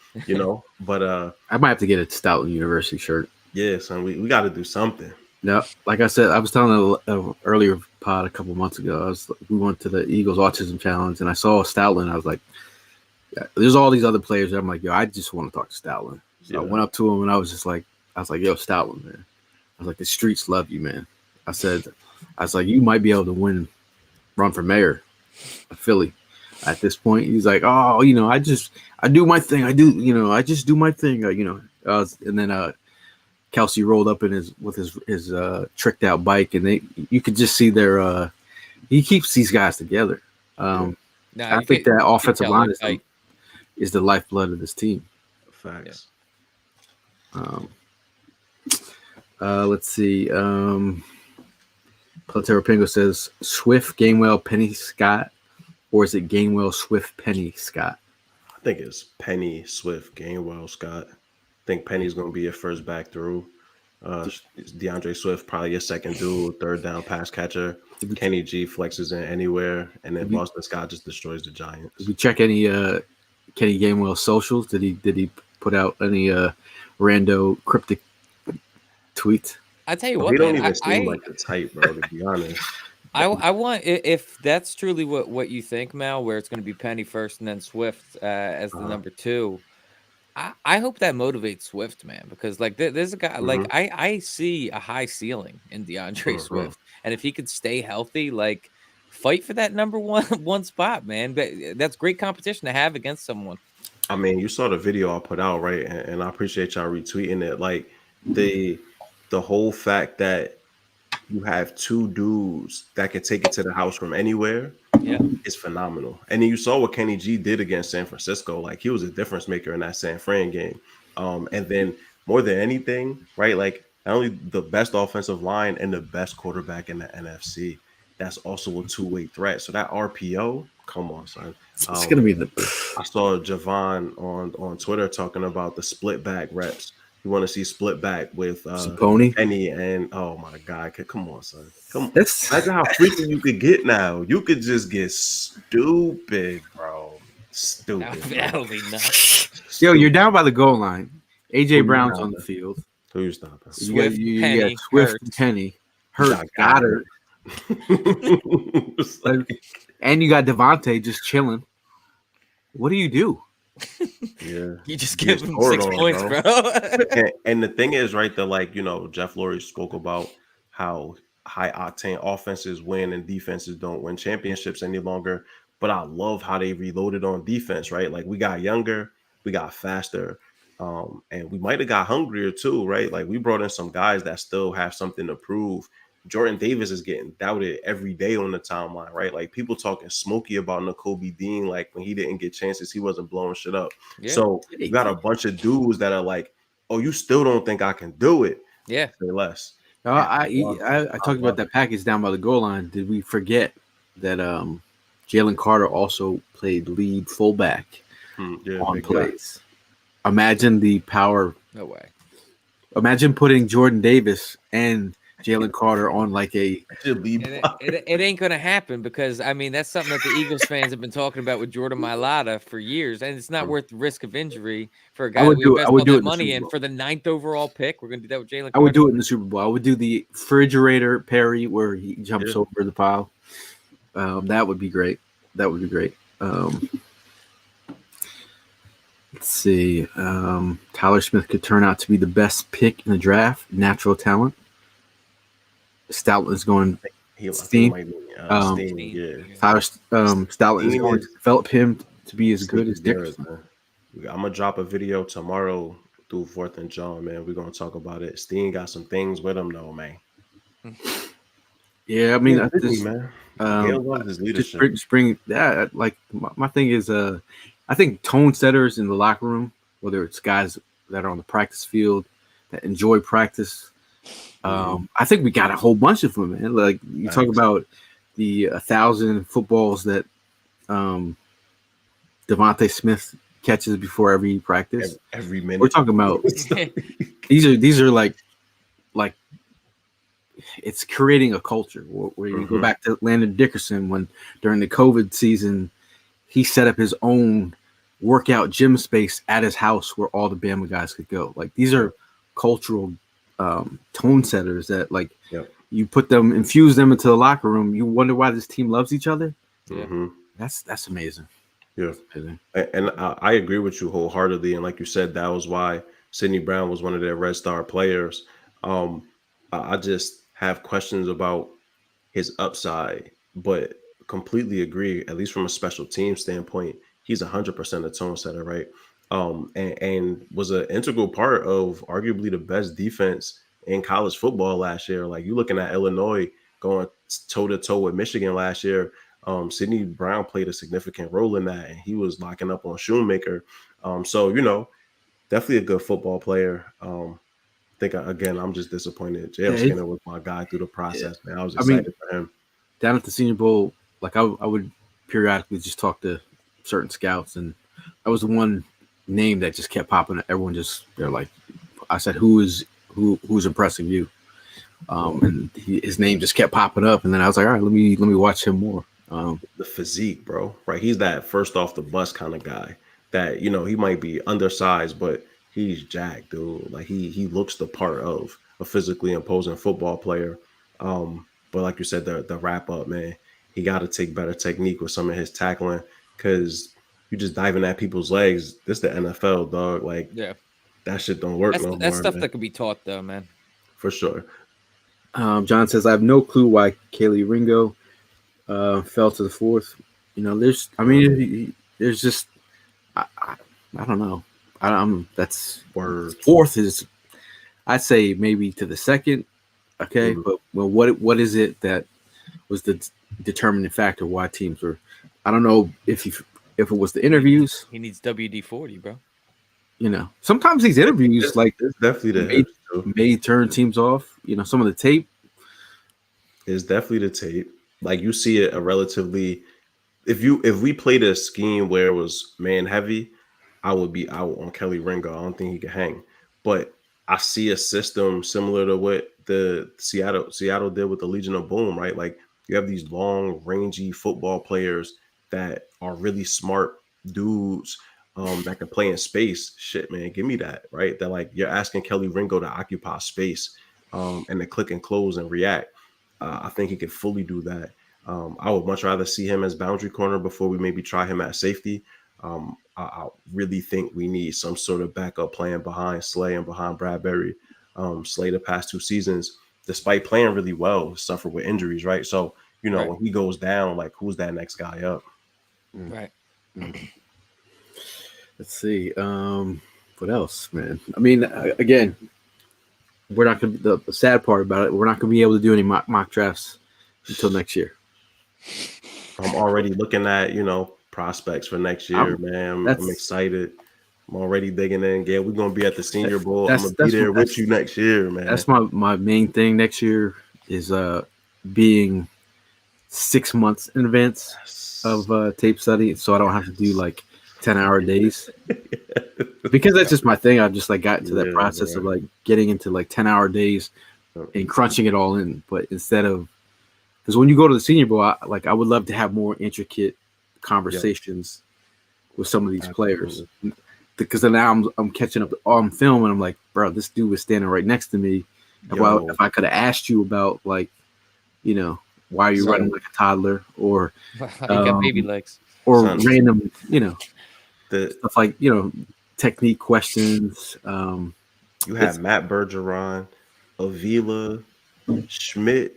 But I might have to get a Stoutland University shirt. Yeah, son, we got to do something. No, like I said, I was telling an earlier pod a couple months ago. We went to the Eagles Autism Challenge, and I saw Stoutland. I was like, there's all these other players that I'm like, yo, I just want to talk to Stoutland. So I Yeah. went up to him and I was like, yo, Stoutland, man. I was like, the streets love you, man. I was like, you might be able to run for mayor of Philly at this point. He's like, oh, I do my thing. I just do my thing. And then Kelsey rolled up with his tricked out bike, and you could just see he keeps these guys together. I think that offensive line is the lifeblood of this team. Facts. Let's see. Platero Pingo says Swift, Gainwell, Penny, Scott, or is it Gainwell, Swift, Penny, Scott? I think it's Penny, Swift, Gainwell, Scott. I think Penny's going to be your first back through. DeAndre Swift, probably your second dude, third down pass catcher. Kenny G flexes in anywhere, and then Boston Scott just destroys the Giants. Did we check any Kenny Gainwell socials? Did he put out any rando cryptic tweets? I tell you what, he don't man, even seem like the type, bro. To be honest, I want, if that's truly what you think, Mal, where it's going to be Penny first and then Swift as the number 2. I hope that motivates Swift, man, because like there's a guy like I see a high ceiling in DeAndre Swift, and if he could stay healthy, like fight for that number one spot, man. But that's great competition to have against someone. I mean, you saw the video I put out, right? And I appreciate y'all retweeting it. Like the whole fact that you have 2 dudes that can take it to the house from anywhere. Yeah, is phenomenal. And then you saw what Kenny G did against San Francisco. Like he was a difference maker in that San Fran game. And then more than anything, right? Like not only the best offensive line and the best quarterback in the NFC, that's also a two-way threat. So that RPO, come on, son. It's gonna be I saw Javon on Twitter talking about the split back reps. You want to see split back with Penny and oh my God, come on, son. Come on. Imagine how freaking you could get now. You could just get stupid, bro. Stupid. That'll be nuts. Yo, you're down by the goal line. AJ Brown's on the field. Who you stopping? Swift, Penny, Swift, Penny, Hurt, Goddard. And you got Devontae just chilling. What do you do? Yeah, you just give him 6 points, bro. and the thing is, right, that like Jeff Lurie spoke about how high octane offenses win and defenses don't win championships any longer. But I love how they reloaded on defense, right? Like we got younger, we got faster, and we might have got hungrier too, right? Like we brought in some guys that still have something to prove. Jordan Davis is getting doubted every day on the timeline, right? Like people talking smoky about Nakobe Dean, like when he didn't get chances, he wasn't blowing shit up. Yeah. So you got a bunch of dudes that are like, oh, you still don't think I can do it? Yeah. Say less. I talked about that package down by the goal line. Did we forget that Jalen Carter also played lead fullback on plays? Imagine the power. No way. Imagine putting Jordan Davis and Jalen Carter on like a it ain't gonna happen because I mean that's something that the Eagles fans have been talking about with Jordan Mailata for years, and it's not worth the risk of injury for a guy we invest money in for the 9th overall pick. We're gonna do that with Jalen Carter. I would do it in the Super Bowl. I would do the refrigerator Perry where he jumps over the pile. That would be great. That would be great. Let's see. Tyler Smith could turn out to be the best pick in the draft. Natural talent. Stoutland is going Steen. Tyler Stoutland is going to develop him to be as good as Dickerson. I'm gonna drop a video tomorrow through 4th and John, man. We're gonna talk about it. Steen got some things with him, though, man. Yeah, I mean, loves his leadership. Just bring that. Like my thing is, I think tone setters in the locker room, whether it's guys that are on the practice field that enjoy practice. I think we got a whole bunch of them, man. Like you talk about the 1,000 footballs that Devontae Smith catches before every practice. Every minute. We're talking about these are like it's creating a culture where you go back to Landon Dickerson when during the COVID season he set up his own workout gym space at his house where all the Bama guys could go. Like these are cultural tone setters that like you put them, infuse them into the locker room. You wonder why this team loves each other. Yeah. That's amazing. Yeah. And I agree with you wholeheartedly. And like you said, that was why Sidney Brown was one of their Red Star players. I just have questions about his upside, but completely agree, at least from a special team standpoint, he's 100% a tone setter, right? And was an integral part of arguably the best defense in college football last year. Like you looking at Illinois going toe to toe with Michigan last year. Sidney Brown played a significant role in that, and he was locking up on Shoemaker. So definitely a good football player. Again, I'm just disappointed. JF Skinner was my guy through the process, man. I was excited for him. Down at the Senior Bowl, like I would periodically just talk to certain scouts, and that was the one name that just kept popping up. Everyone they're like, I said, who's impressing you? And his name just kept popping up, and then I was like, all right, let me watch him more. The physique, bro, right? He's that first off the bus kind of guy that he might be undersized, but he's jacked, dude. Like he looks the part of a physically imposing football player. But like you said, the wrap up, man, he got to take better technique with some of his tackling because you just diving at people's legs. This the NFL, dog. Like, yeah, that shit don't work no more. That's stuff man. that can be taught, though, man. For sure. John says, I have no clue why Kelee Ringo fell to the fourth. There's just, I don't know. That's word. Fourth is, I'd say maybe to the second. Okay. Mm-hmm. But what is it that was the determining factor why teams were, I don't know if it was the interviews. He needs WD-40, bro. Sometimes these interviews it's definitely may turn teams off. Some of the tape is definitely the tape. Like you see it a relatively. If we played a scheme where it was man heavy, I would be out on Kelee Ringo. I don't think he could hang. But I see a system similar to what the Seattle did with the Legion of Boom, right? Like you have these long, rangy football players that are really smart dudes. That can play in space. Shit, man, give me that, right? That like you're asking Kelee Ringo to occupy space, and then click and close and react. I think he could fully do that. I would much rather see him as boundary corner before we maybe try him at safety. I really think we need some sort of backup plan behind Slay and behind Bradbury. Slay the past 2 seasons, despite playing really well, suffered with injuries, right? So right. When he goes down, like who's that next guy up? Right. Let's see. What else, man? I mean, again, we're not going to. The sad part about it, we're not going to be able to do any mock drafts until next year. I'm already looking at prospects for next year, man. I'm excited. I'm already digging in. Yeah, we're gonna be at the Senior Bowl. I'm gonna be there with you next year, man. That's my main thing next year is being 6 months in advance of tape study, so I don't have to do like 10-hour days. Because that's just my thing. I've just got into that process of getting into 10-hour days and crunching it all in. But instead of, because when you go to the Senior Bowl, I would love to have more intricate conversations with some of these players. Because then now I'm catching up on film and I'm like, bro, this dude was standing right next to me. If I could have asked you about why are you running like a toddler, or you got baby legs, or random, stuff like technique questions. You have Matt Bergeron, Avila, Schmidt,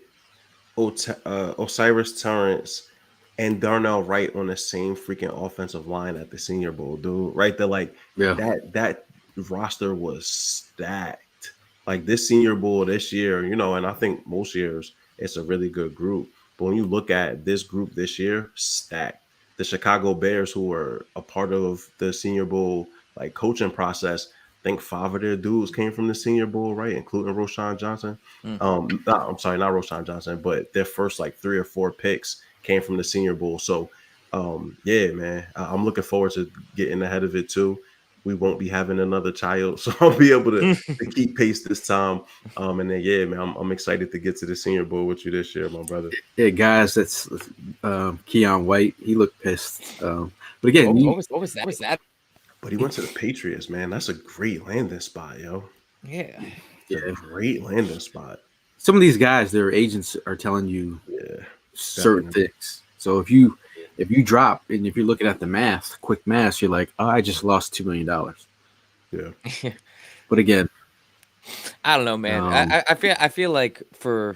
Osiris Torrance, and Darnell Wright on the same freaking offensive line at the Senior Bowl, dude. Right there, that roster was stacked. Like this Senior Bowl this year, and I think most years it's a really good group. But when you look at this group this year, stacked. The Chicago Bears, who were a part of the Senior Bowl coaching process, I think 5 of their dudes came from the Senior Bowl, right, including Roschon Johnson. I'm sorry, not Roschon Johnson, but their first 3 or 4 picks came from the Senior Bowl. So, yeah, man, I'm looking forward to getting ahead of it too. We won't be having another child, so I'll be able to keep pace this time. And then, yeah, man, I'm excited to get to the Senior Bowl with you this year, my brother. Yeah, guys, that's Keon White. He looked pissed. But again, what was that? But he went to the Patriots, man. That's a great landing spot, yo. Yeah, great landing spot. Some of these guys, their agents are telling you certain things. So if you if you drop and if you're looking at the math, quick math, you're like, oh, I just lost $2 million. Yeah. But again, I don't know, man. I feel like for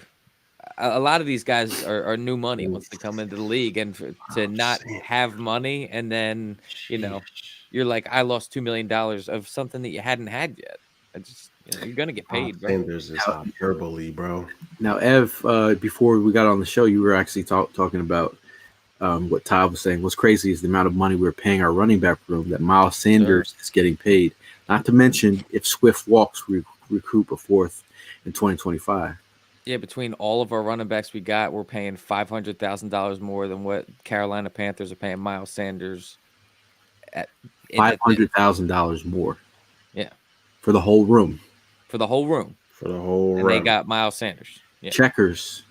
a lot of these guys are new money once they come into the league, and to not have money, and then you're like, I lost $2 million of something that you hadn't had yet. I just you're gonna get paid, bro. There's this hyperbole, bro. Now, Ev, before we got on the show, you were actually talking about what Todd was saying. What's crazy is the amount of money we're paying our running back room that Miles Sanders is getting paid. Not to mention, if Swift walks, we recoup a fourth in 2025. Yeah, between all of our running backs we got, we're paying $500,000 more than what Carolina Panthers are paying Miles Sanders. At $500,000 more. Yeah, for the whole room. For the whole room. And they got Miles Sanders. Yeah. Checkers.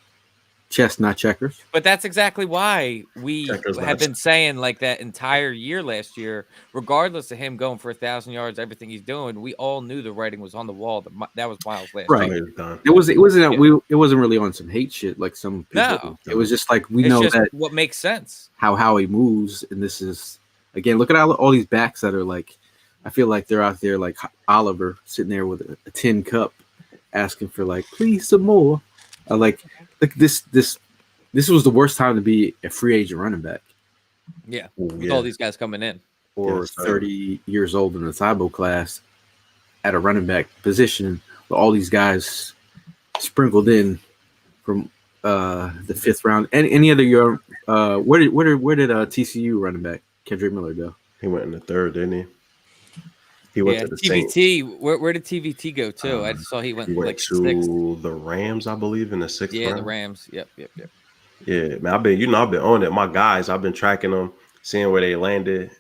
Chestnut checkers. But that's exactly why we have been saying, like, that entire year last year, regardless of him going for 1,000 yards, everything he's doing, we all knew the writing was on the wall. That was Miles last year. It wasn't really on some hate shit like some people. No. It was just like, we know that what makes sense. How he moves, and this is, again, look at all these backs that are like, I feel like they're out there like Oliver sitting there with a tin cup asking for, like, please some more. Like this was the worst time to be a free agent running back. Yeah, with all these guys coming in. Or 30 years old in the Thibault class at a running back position with all these guys sprinkled in from the fifth round. Any other year, where did TCU running back Kendrick Miller go? He went in the third, didn't he? He went to the TVT. Saints. Where did TVT go to? I just saw he went like to 6th. The Rams, I believe, in the 6th round. Yeah, the Rams. Yep. Yeah, man, I've been on it. My guys, I've been tracking them, seeing where they landed.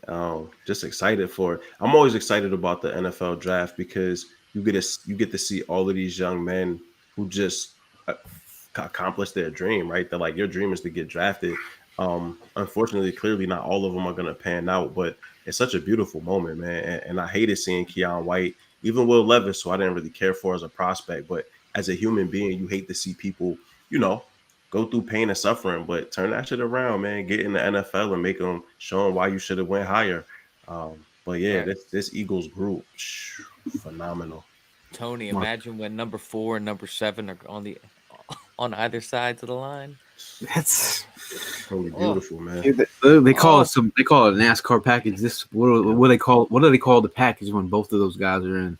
Just excited for it. I'm always excited about the NFL draft because you get to see all of these young men who just accomplished their dream, right? They're like, your dream is to get drafted. Unfortunately, clearly not all of them are going to pan out, but it's such a beautiful moment, man. And I hated seeing Keon White, even Will Levis, who I didn't really care for as a prospect, but as a human being, you hate to see people, go through pain and suffering, but turn that shit around, man. Get in the NFL and make them show them why you should have went higher. But yeah, this Eagles group, phenomenal. Tony, imagine when number 4 and number 7 are on either sides of the line. That's totally beautiful, man. They call it a NASCAR package. What do they call the package when both of those guys are in?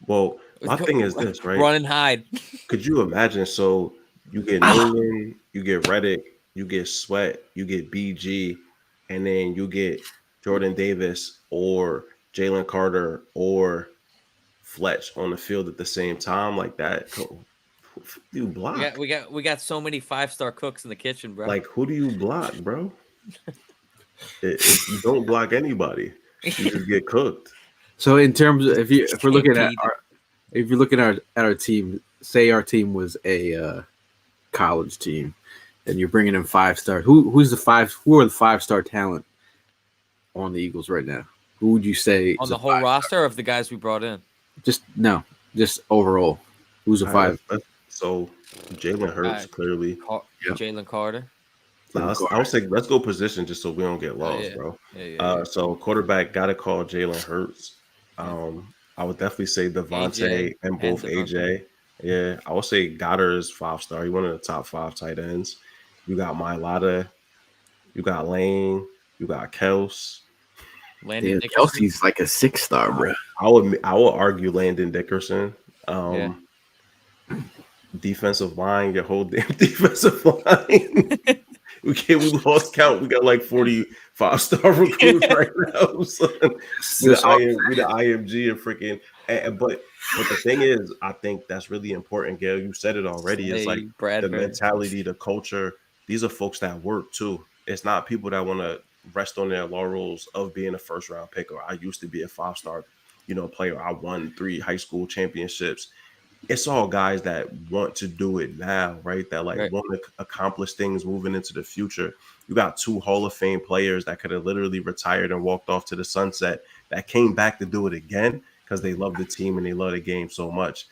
Well, my thing is this, right? Run and hide. Could you imagine? So you get Nolan, you get Reddick, you get Sweat, you get BG, and then you get Jordan Davis or Jalen Carter or Fletch on the field at the same time, like that. You block. We got so many 5-star cooks in the kitchen, bro. Like, who do you block, bro? If you don't block anybody, you just get cooked. So in terms of if we're looking at our team, say our team was a college team, and you're bringing in 5-star. Who are the 5-star talent on the Eagles right now? Who would you say on the whole roster of the guys we brought in? Just overall. Who's a 5? So Jalen Hurts, clearly. Jalen Carter. I would say let's go position just so we don't get lost, bro. Yeah. So quarterback, got to call Jalen Hurts. I would definitely say Devontae and both AJ. Yeah, I would say Goddard is 5-star. He's one of the top 5 tight ends. You got Mailata, you got Lane, you got Kels. Landon Dickerson. Kelsey's like a 6-star, bro. I would argue Landon Dickerson. Defensive line, your whole damn defensive line. we lost count. We got like 40 5-star recruits right now. So we the IMG and freaking. But the thing is, I think that's really important, Gail. You said it already. It's like the mentality, the culture. These are folks that work too. It's not people that want to rest on their laurels of being a 1st-round pick, or I used to be a 5-star, player. I won 3 high school championships. It's all guys that want to do it now, right? That want to accomplish things moving into the future. You got 2 Hall of Fame players that could have literally retired and walked off to the sunset that came back to do it again because they love the team and they love the game so much.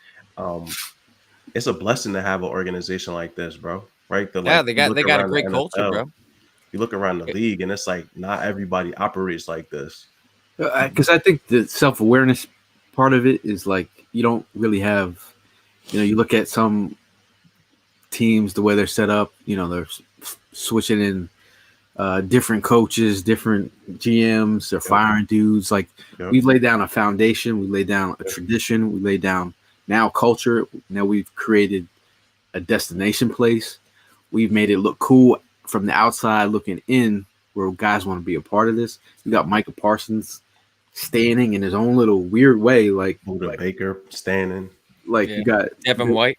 It's a blessing to have an organization like this, bro. Right? They got a great culture, bro. you look around the league, and it's like not everybody operates like this. Because I think the self-awareness part of it is like you don't really have, you look at some teams, the way they're set up, they're switching in different coaches, different GMs, they're firing dudes. Like we've laid down a foundation, we laid down a tradition, we laid down now culture. Now we've created a destination place. We've made it look cool from the outside looking in, where guys want to be a part of this. You got Micah Parsons standing in his own little weird way, like Baker standing, you got Devin White.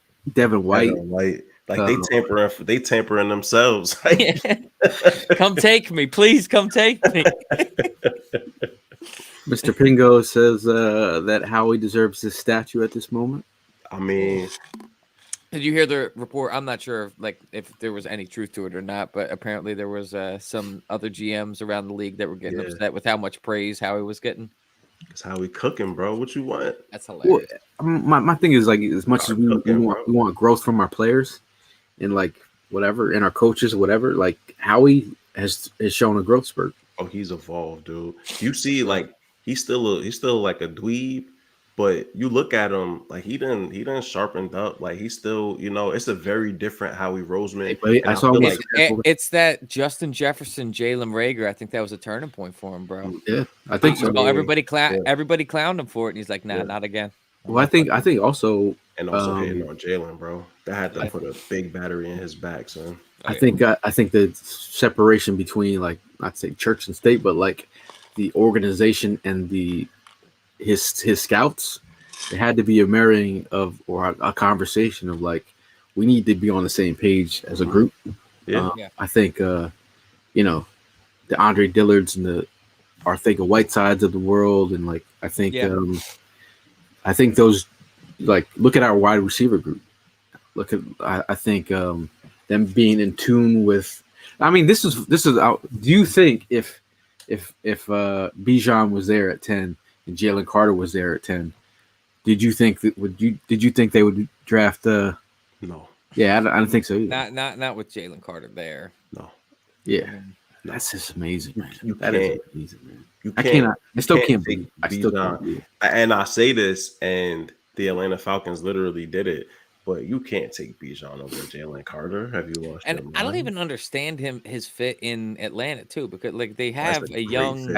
Like they tampering themselves. Come take me, please. Come take me. Mr. Pingo says that Howie deserves this statue at this moment. I mean, did you hear the report? I'm not sure if there was any truth to it or not, but apparently there was some other GMs around the league that were getting upset with how much praise Howie was getting. It's Howie cooking, bro. What you want? That's hilarious. Well, my thing is like, as much as we want growth from our players and like whatever, and our coaches, whatever, like Howie has shown a growth spurt. Oh, he's evolved, dude. You see, like he's still like a dweeb, but you look at him like he done sharpened up. Like he's still, it's a very different Howie Roseman. I saw him it's that Justin Jefferson, Jalen Reagor. I think that was a turning point for him, bro. Yeah, I think so. Well, everybody clowned him for it, and he's like, nah, not again. Well, I think also hating on Jalen, bro. That had to put a big battery in his back, son. I think the separation between, like, not to say church and state, but like the organization and his scouts, there had to be a mirroring of, or a conversation of like, we need to be on the same page as a group. I think the Andre Dillards and the Arthega Whitesides of the world, and like I think those, like, look at our wide receiver group. Look at I think them being in tune with. I mean, this is. Do you think if Bijan was there at 10 and Jalen Carter was there at 10, did you think they would draft? No. Yeah, I don't think so either. Not with Jalen Carter there. No. Yeah, that's just amazing, man. That is amazing, man. I still can't believe it. And I say this, and the Atlanta Falcons literally did it. But you can't take Bijan over Jalen Carter. Have you lost? And I don't even understand his fit in Atlanta too, because like they have a young.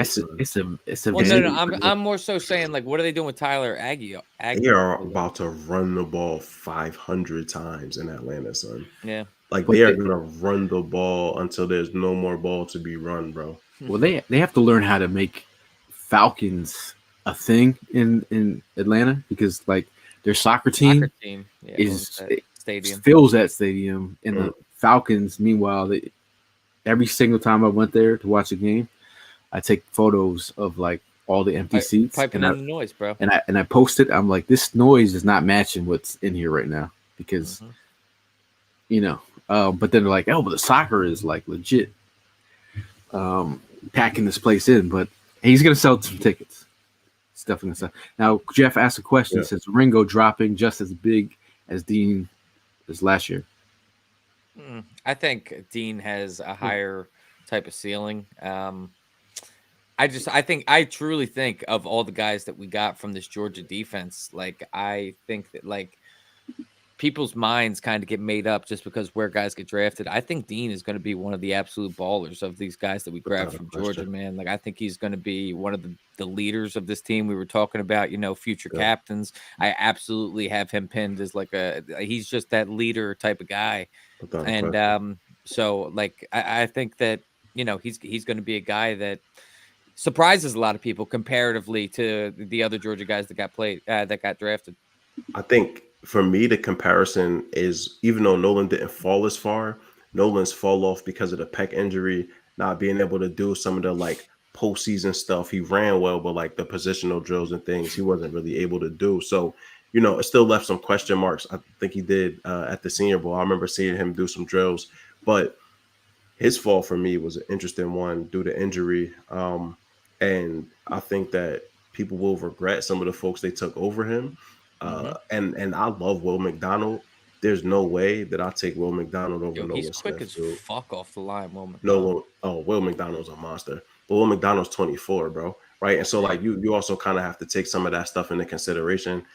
I'm more so saying, like, what are they doing with Tyler Aggie? They are about to run the ball 500 times in Atlanta, son. Yeah, like they are gonna run the ball until there's no more ball to be run, bro. Well, they have to learn how to make Falcons a thing in Atlanta, because like their soccer team fills that stadium, and the Falcons, meanwhile, every single time I went there to watch a game, I take photos of like all the empty seats, piping in the noise, bro. And I post it. I'm like, this noise is not matching what's in here right now, because but then they're like, oh, but the soccer is like legit packing this place in. But he's gonna sell some tickets. Definitely stuff. Now, Jeff asked a question. He says, Ringo dropping just as big as Dean as last year? I think Dean has a higher type of ceiling. I truly think of all the guys that we got from this Georgia defense, like I think that like people's minds kind of get made up just because where guys get drafted. I think Dean is going to be one of the absolute ballers of these guys that we grabbed from Georgia, man. Like I think he's going to be one of the leaders of this team. We were talking about, future captains. I absolutely have him pinned as like he's just that leader type of guy. And so like I think that he's going to be a guy that surprises a lot of people comparatively to the other Georgia guys that got drafted. I think for me, the comparison is, even though Nolan didn't fall as far, Nolan's fall off because of the pec injury, not being able to do some of the like postseason stuff. He ran well, but like the positional drills and things, he wasn't really able to do. So, it still left some question marks. I think he did at the Senior Bowl. I remember seeing him do some drills, but his fall for me was an interesting one due to injury. And I think that people will regret some of the folks they took over him. And I love Will McDonald, there's no way that I'll take Will McDonald over Yo, he's Nolan quick Smith, as dude. fuck off the line, Will No McDonald. one. Oh, Will McDonald's a monster, but Will McDonald's 24, bro. Right, and so like you also kind of have to take some of that stuff into consideration.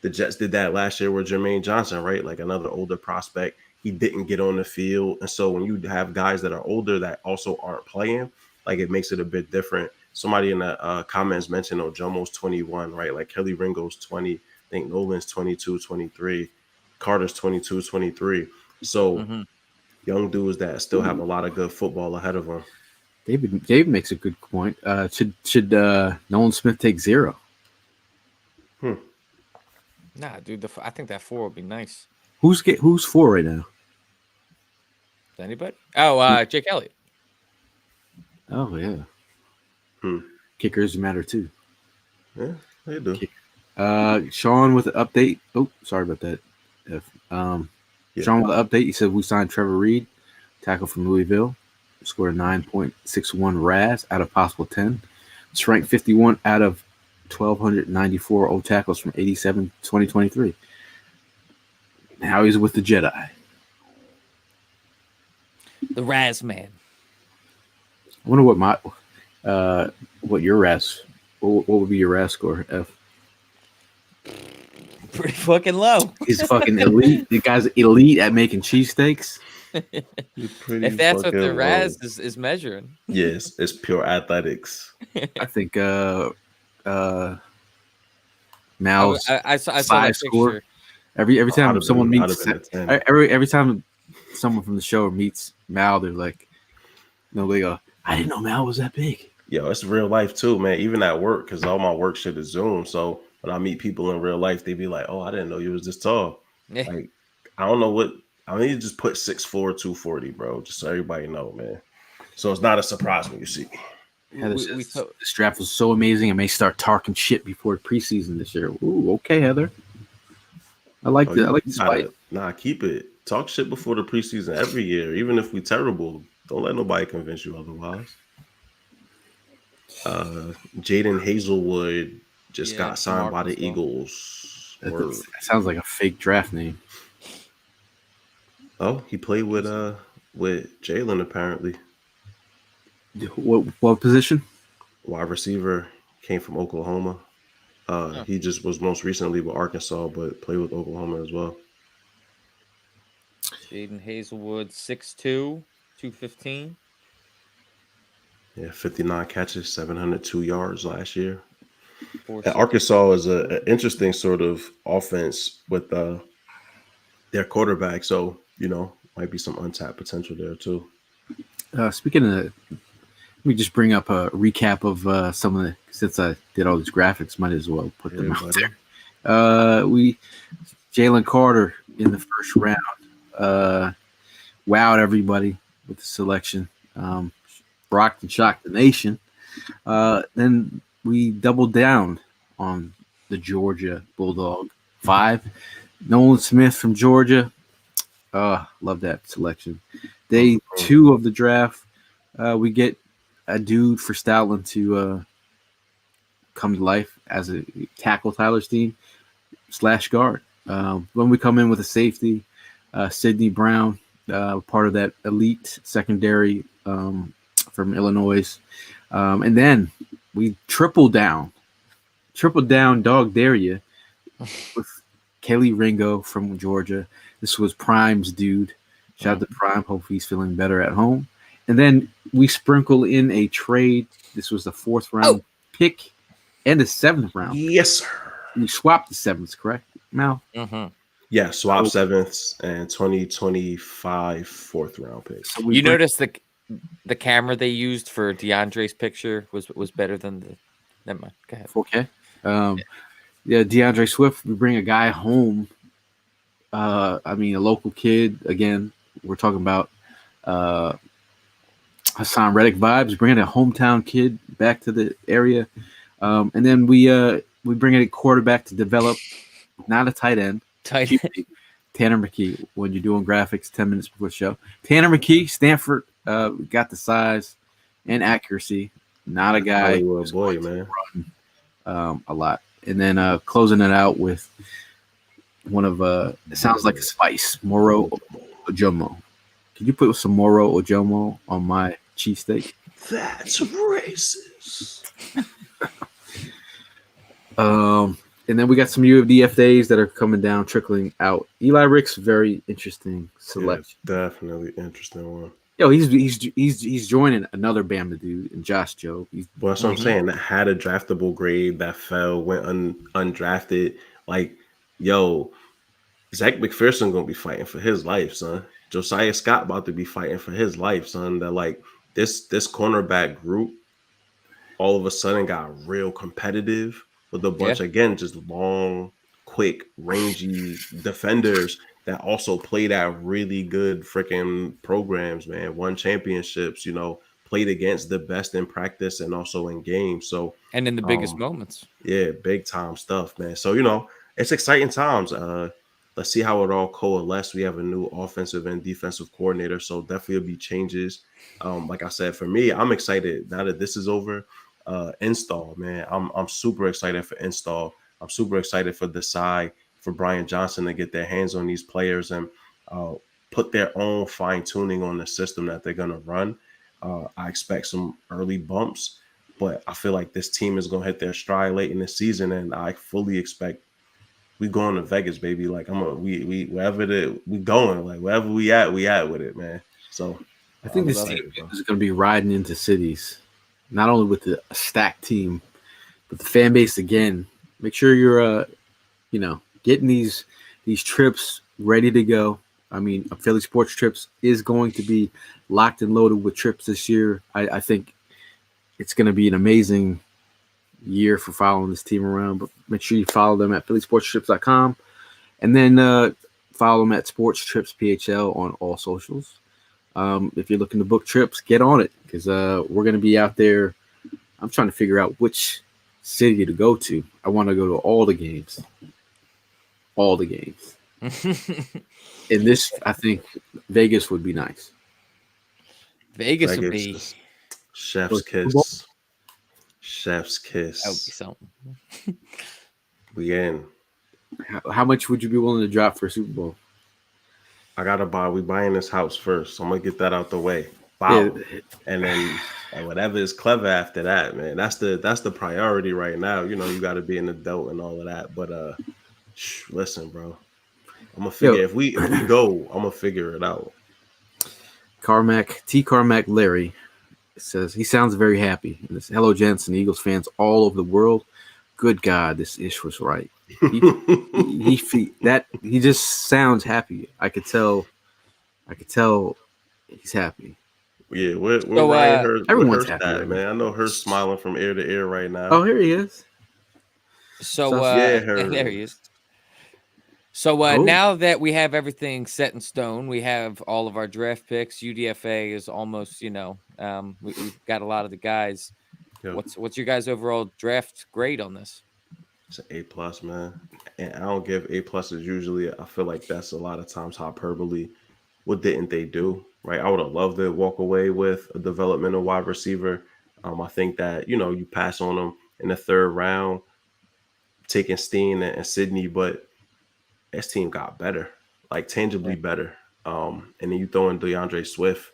The Jets did that last year with Jermaine Johnson, right? Like another older prospect. He didn't get on the field, and so when you have guys that are older that also aren't playing, like it makes it a bit different. Somebody in the comments mentioned Ojomo's 21, right? Like Kelly Ringo's 20. I think Nolan's 22, 23. Carter's 22, 23. So young dudes that still have a lot of good football ahead of them. David makes a good point. Should Nolan Smith take 0? Nah, dude, I think that 4 would be nice. Who's 4 right now? Is anybody? Oh, Jake Elliott. Oh yeah. Kickers matter too. Yeah, they do. Sean with an update. Oh, sorry about that. Sean with an update. He said we signed Trevor Reed, tackle from Louisville. Scored a 9.61 RAS out of possible 10. It's ranked 51 out of 1,294 O tackles from 87 2023. Now he's with the Jedi. The Raz man. I wonder what your RAS, what would be your RAS score, F? Pretty fucking low. He's fucking elite. The guy's elite at making cheesesteaks. If that's what the Raz is measuring. Yes, it's pure athletics. I think Mal's I saw that score. picture. Every time someone meets every time someone from the show meets Mal, they're like, they go, I didn't know Mal was that big. Yo, it's real life too, man. Even at work, because all my work shit is Zoom. So when I meet people in real life, they be like, "Oh, I didn't know you was this tall." Yeah. Like, I don't know what. I mean, you just put 6'4", 240, bro. Just so everybody know, man. So it's not a surprise when you see. Yeah, this draft was so amazing. I may start talking shit before preseason this year. Ooh, okay, Heather. I like that. I like this fight. Nah, keep it. Talk shit before the preseason every year, even if we terrible. Don't let nobody convince you otherwise. Jaden Hazelwood just got signed by the Eagles. That sounds like a fake draft name. Oh, he played with Jalen apparently. What position? Wide receiver, came from Oklahoma. He just was most recently with Arkansas, but played with Oklahoma as well. Jaden Hazelwood, 6'2", 215. Yeah, 59 catches, 702 yards last year. And Arkansas is an interesting sort of offense with their quarterback. So, might be some untapped potential there too. Speaking of that, let me just bring up a recap of some of the, since I did all these graphics, might as well put them out there. Jalen Carter in the first round wowed everybody with the selection. Rocked and shocked the nation. Then we doubled down on the Georgia Bulldog 5. Nolan Smith from Georgia. Love that selection. Day 2 of the draft, we get a dude for Stoutland to come to life as a tackle, Tyler Steen / guard. When we come in with a safety, Sidney Brown, part of that elite secondary from Illinois. And then we triple down, dog dare you, with Kelly Ringo from Georgia. This was Prime's dude. Shout out to Prime. Hopefully he's feeling better at home. And then we sprinkle in a trade. This was the 4th round pick and the 7th round. Yes, sir. We swapped the 7th, correct, Mal? Mm-hmm. Yeah, swap 7th and 2025 4th round pick. So you noticed the camera they used for DeAndre's picture was better than the. Never mind. Go ahead. 4K. Yeah, DeAndre Swift. We bring a guy home. A local kid. Again, we're talking about Hassan Reddick vibes. Bringing a hometown kid back to the area, and then we bring in a quarterback to develop, not a tight end. Tanner McKee. When you're doing graphics 10 minutes before the show, Tanner McKee, Stanford, got the size and accuracy. Not a guy who's boy, man. Run, a lot. And then closing it out with one of it sounds like a spice, Moro Ojomo. Can you put some Moro Ojomo on my cheesesteak? That's racist. And then we got some U of DFAs that are coming down, trickling out. Eli Ricks, very interesting selection. Yeah, definitely interesting one. Yo, he's joining another Bama dude and Josh Jobe. Well, that's what I'm saying. That had a draftable grade that fell, went undrafted. Like, yo, Zach McPherson gonna be fighting for his life, son. Josiah Scott about to be fighting for his life, son. That like this cornerback group all of a sudden got real competitive with a bunch again, just long, quick, rangy defenders that also played at really good freaking programs, man. Won championships, you know, played against the best in practice and also in games. So and in the biggest moments. Yeah, big time stuff, man. So, you know, it's exciting times. Let's see how it all coalesces. We have a new offensive and defensive coordinator, so definitely will be changes. Like I said, for me, I'm excited now that this is over. Install, man. I'm super excited for install. I'm super excited for Desai, for Brian Johnson to get their hands on these players and put their own fine tuning on the system that they're gonna run. I expect some early bumps, but I feel like this team is gonna hit their stride late in the season, and I fully expect we going to Vegas, baby. Like we wherever we going, like wherever we at with it, man. So I think this team is gonna be riding into cities. Not only with a stacked team, but the fan base again. Make sure you're, getting these trips ready to go. I mean, Philly Sports Trips is going to be locked and loaded with trips this year. I think it's going to be an amazing year for following this team around. But make sure you follow them at phillysportstrips.com, and then follow them at Sports Trips PHL on all socials. If you're looking to book trips, get on it because we're going to be out there. I'm trying to figure out which city to go to. I want to go to all the games. All the games. In this, I think Vegas would be nice. Vegas would be chef's kiss. Chef's kiss. That would be something. We in. How much would you be willing to drop for a Super Bowl? I gotta buy. We buying this house first, so I'm gonna get that out the way. Wow, yeah. And then whatever is clever after that, man. That's the priority right now. You know, you got to be an adult and all of that. But listen, bro, I'm gonna figure if we go, I'm gonna figure it out. Carmack Larry says he sounds very happy. And this, hello, gents and Eagles fans all over the world. Good God, this ish was right. He just sounds happy. I could tell he's happy. Yeah, everyone's happy, right, man. I know her smiling from ear to ear right now. Oh, here he is. So there he is. So now that we have everything set in stone, we have all of our draft picks. UDFA is almost, we've got a lot of the guys. Yep. What's your guys' overall draft grade on this? It's an A+, man. And I don't give A+. Usually. I feel like that's a lot of times hyperbole. What didn't they do? Right? I would have loved to walk away with a developmental wide receiver. I think that, you pass on them in the third round, taking Steen and Sydney, but this team got better, like tangibly better. And then you throw in DeAndre Swift.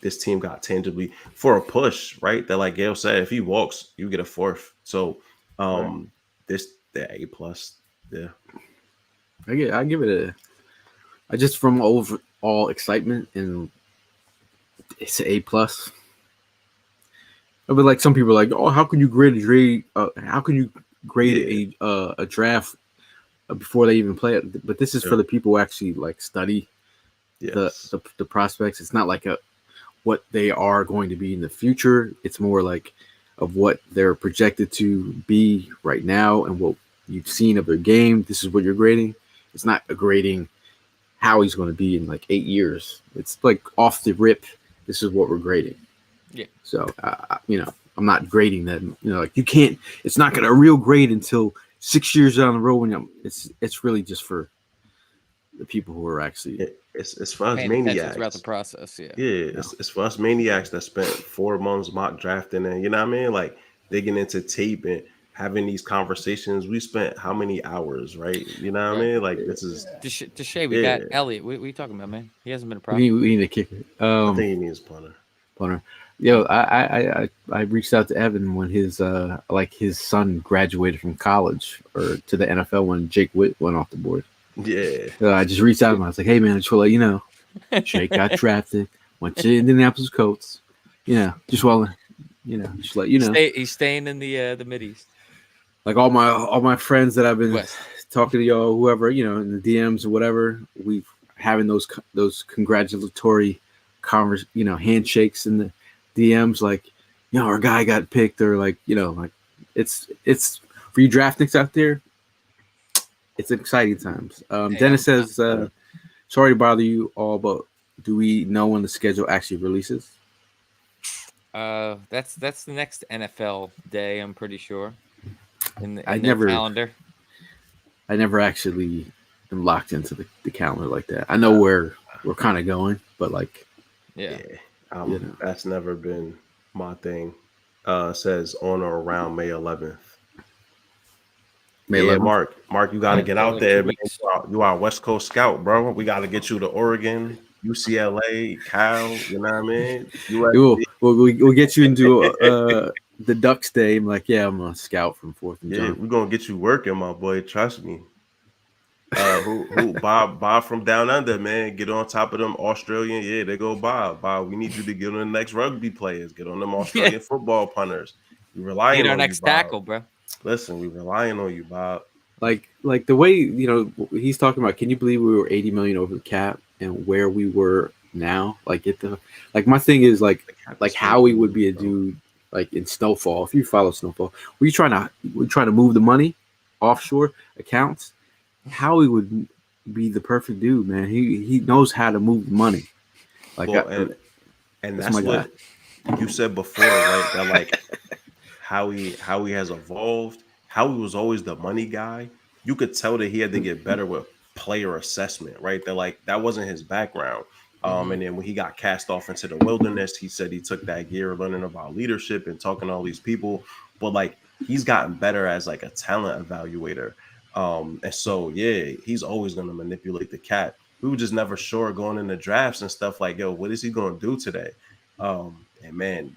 This team got tangibly for a push, right? That, like Gail said, if he walks, you get a fourth. So the A+, yeah. I give it I just from overall excitement, and it's an A+. But like some people are like, oh, how can you grade a draft before they even play it? But this is for the people who actually like study the prospects. It's not like what they are going to be in the future. It's more like of what they're projected to be right now and what you've seen of their game. This is what you're grading. It's not a grading how he's going to be in like 8 years. It's like off the rip. This is what we're grading. Yeah. So, I'm not grading that. Like you can't. It's not going to real grade until 6 years down the road. When it's really just for the people who are actually. It's for us maniacs throughout the process. Yeah. It's for us maniacs that spent 4 months mock drafting and like digging into tape and having these conversations. We spent how many hours, right? You know what I mean? Like this is Deshae, we yeah. got Elliott. What are you talking about, man? He hasn't been a We problem. need a kicker. I think he needs punter. Punter. Yo, I reached out to Evan when his his son graduated from college or to the NFL when Jake Witt went off the board. Yeah. I just reached out to him. I was like, hey man, I just want to let you know, Jake got drafted, went to Indianapolis Colts. Just let you know. He's staying in the Mideast. Like all my friends that I've been West. talking to y'all, whoever, in the DMs or whatever, we've having those congratulatory handshakes in the DMs, like, our guy got picked, or like it's for you draftniks out there. It's exciting times. Dennis says, sorry to bother you all, but do we know when the schedule actually releases? That's the next NFL day, I'm pretty sure. In the calendar. I never actually am locked into the calendar like that. I know where we're kind of going, but like, yeah. That's never been my thing. Says on or around May 11th. May 11th? Mark, you got to get out there, man. You are a West Coast scout, bro. We got to get you to Oregon, UCLA, Cal. You know what I mean? We'll get you into the Ducks Day. I'm like, I'm a scout from 4th and John. We're gonna get you working, my boy. Trust me. Who Bob from down under, man. Get on top of them Australian. Yeah, they go Bob. We need you to get on the next rugby players. Get on them Australian football punters. We relying on our next tackle, bro. Listen, we relying on you, Bob. Like the way he's talking about. Can you believe we were 80 million over the cap and where we were now? Like my thing is like Howie would be a dude like in Snowfall. If you follow Snowfall, we're trying to move the money offshore accounts. Howie would be the perfect dude, man. He knows how to move the money. Like, and that's what you said before, right? That like Howie has evolved. Howie was always the money guy. You could tell that he had to get better with player assessment, right? That wasn't his background. And then when he got cast off into the wilderness, he said he took that year learning about leadership and talking to all these people. But like he's gotten better as like a talent evaluator. And so, he's always going to manipulate the cap. We were just never sure going into drafts and stuff like, yo, what is he going to do today? And man,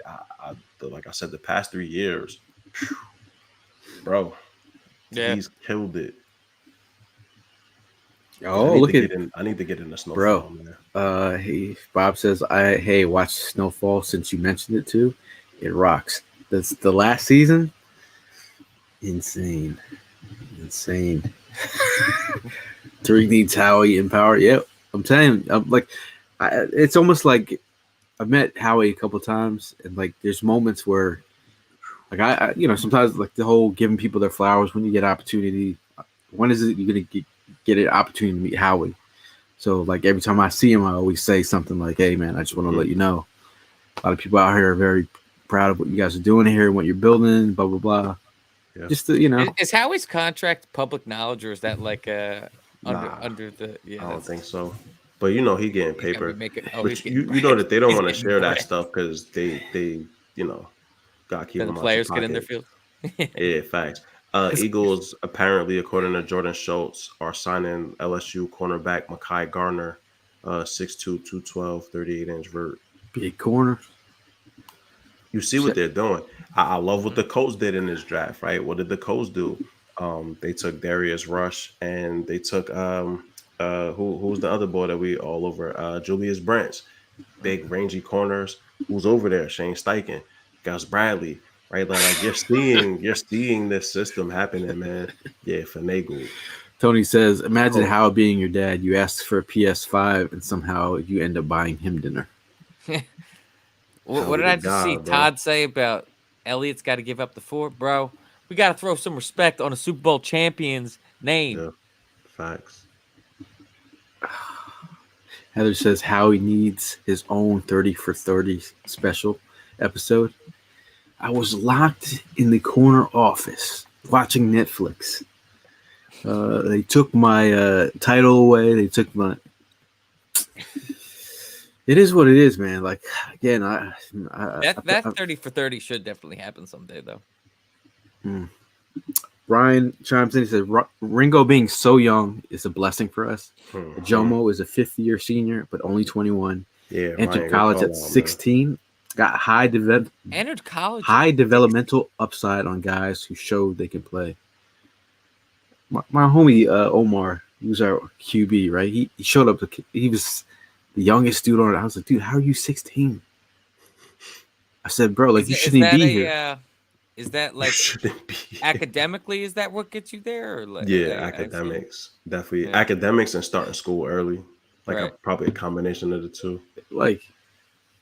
like I said, the past 3 years, bro, he's killed it. Oh, I need to get in the Snowfall, bro. Man. Bob says, watch Snowfall since you mentioned it too. It rocks. That's the last season. Insane. 3D Howie in power. Yep, I'm telling you, it's almost like I've met Howie a couple times, and like there's moments where, like I sometimes like the whole giving people their flowers when you get opportunity. When is it you're gonna get an opportunity to meet Howie? So like every time I see him, I always say something like, "Hey man, I just want to let you know, a lot of people out here are very proud of what you guys are doing here and what you're building." Blah blah blah. Yeah. Just to, is Howie's contract public knowledge, or is that like under the? Yeah, I don't think so. But he getting paper. But you know that they don't want to share that stuff because they gotta keep them. The players get in their field. Yeah, facts. Eagles apparently, according to Jordan Schultz, are signing LSU cornerback Mekhi Garner, 6'2", 212, 38-inch vert. Big corner. You see what they're doing. I love what the Colts did in this draft, right? What did the Colts do? They took Darius Rush and they took who's the other boy that we all over? Julius Brents, big rangy corners. Who's over there? Shane Steichen, Gus Bradley, right? Like you're seeing this system happening, man. Yeah, finagle. Tony says, imagine Howard being your dad. You asked for a PS5 and somehow you end up buying him dinner. What did I just see Todd say about Elliott's got to give up the 4? Bro, we got to throw some respect on a Super Bowl champion's name. Yeah, facts. Heather says Howie needs his own 30 for 30 special episode. I was locked in the corner office watching Netflix. They took my title away. They took my... It is what it is, man. Like, again, that 30 for 30 should definitely happen someday, though. Ryan chimes in. He says Ringo being so young is a blessing for us. Jomo is a fifth-year senior, but only 21. Yeah, Entered college at 16. Got high Entered college. high developmental upside on guys who showed they can play. My homie Omar, he was our QB, right? He showed up. He was the youngest dude on it. I was like, dude, how are you 16? I said, bro, like you shouldn't be here. Is that like academically? Is that what gets you there? Or like, yeah, academics definitely. Yeah. Academics and starting school early, like probably a combination of the two. Like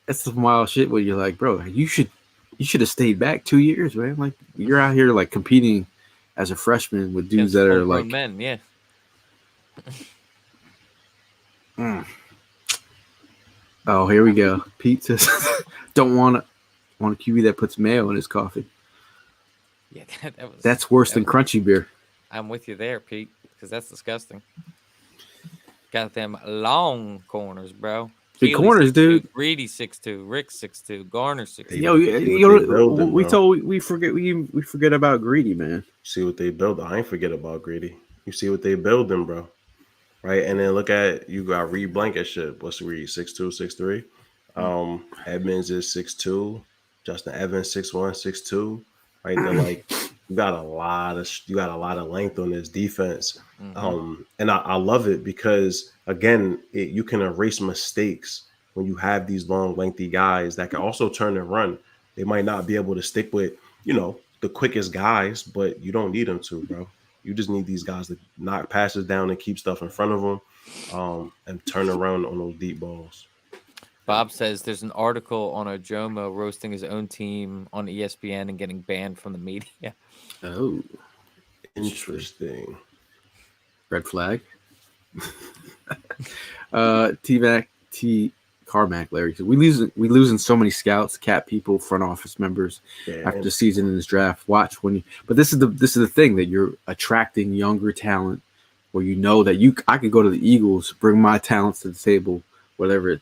that's some wild shit. Where you're like, bro, you should have stayed back 2 years, man. Like you're out here like competing as a freshman with dudes that are like men, yeah. Oh, here we go. Pete says, "Don't want a QB that puts mayo in his coffee." Yeah, that's worse than crunchy beer. I'm with you there, Pete, because that's disgusting. Got them long corners, bro. Big corners, 6'2", dude. Greedy 6'2", Rick 6'2", Garner 6'2". We forget about Greedy, man. See what they build. I ain't forget about Greedy. You see what they building, bro. Right, and then look at you got Reed Blankenship. What's Reed? 6'2", 6'3". Edmonds is 6'2". Justin Evans 6'1", 6'2". Right, they're like you got a lot of length on this defense, and I love it because again, you can erase mistakes when you have these long, lengthy guys that can also turn and run. They might not be able to stick with the quickest guys, but you don't need them to, bro. You just need these guys to knock passes down and keep stuff in front of them, and turn around on those deep balls. Bob says there's an article on Ojomo roasting his own team on ESPN and getting banned from the media. Oh, interesting. Red flag. T Carmack, Larry said we losing so many scouts, cat people, front office members after the season in this draft. Watch when you. But this is the thing that you're attracting younger talent, where that I could go to the Eagles, bring my talents to the table. Whatever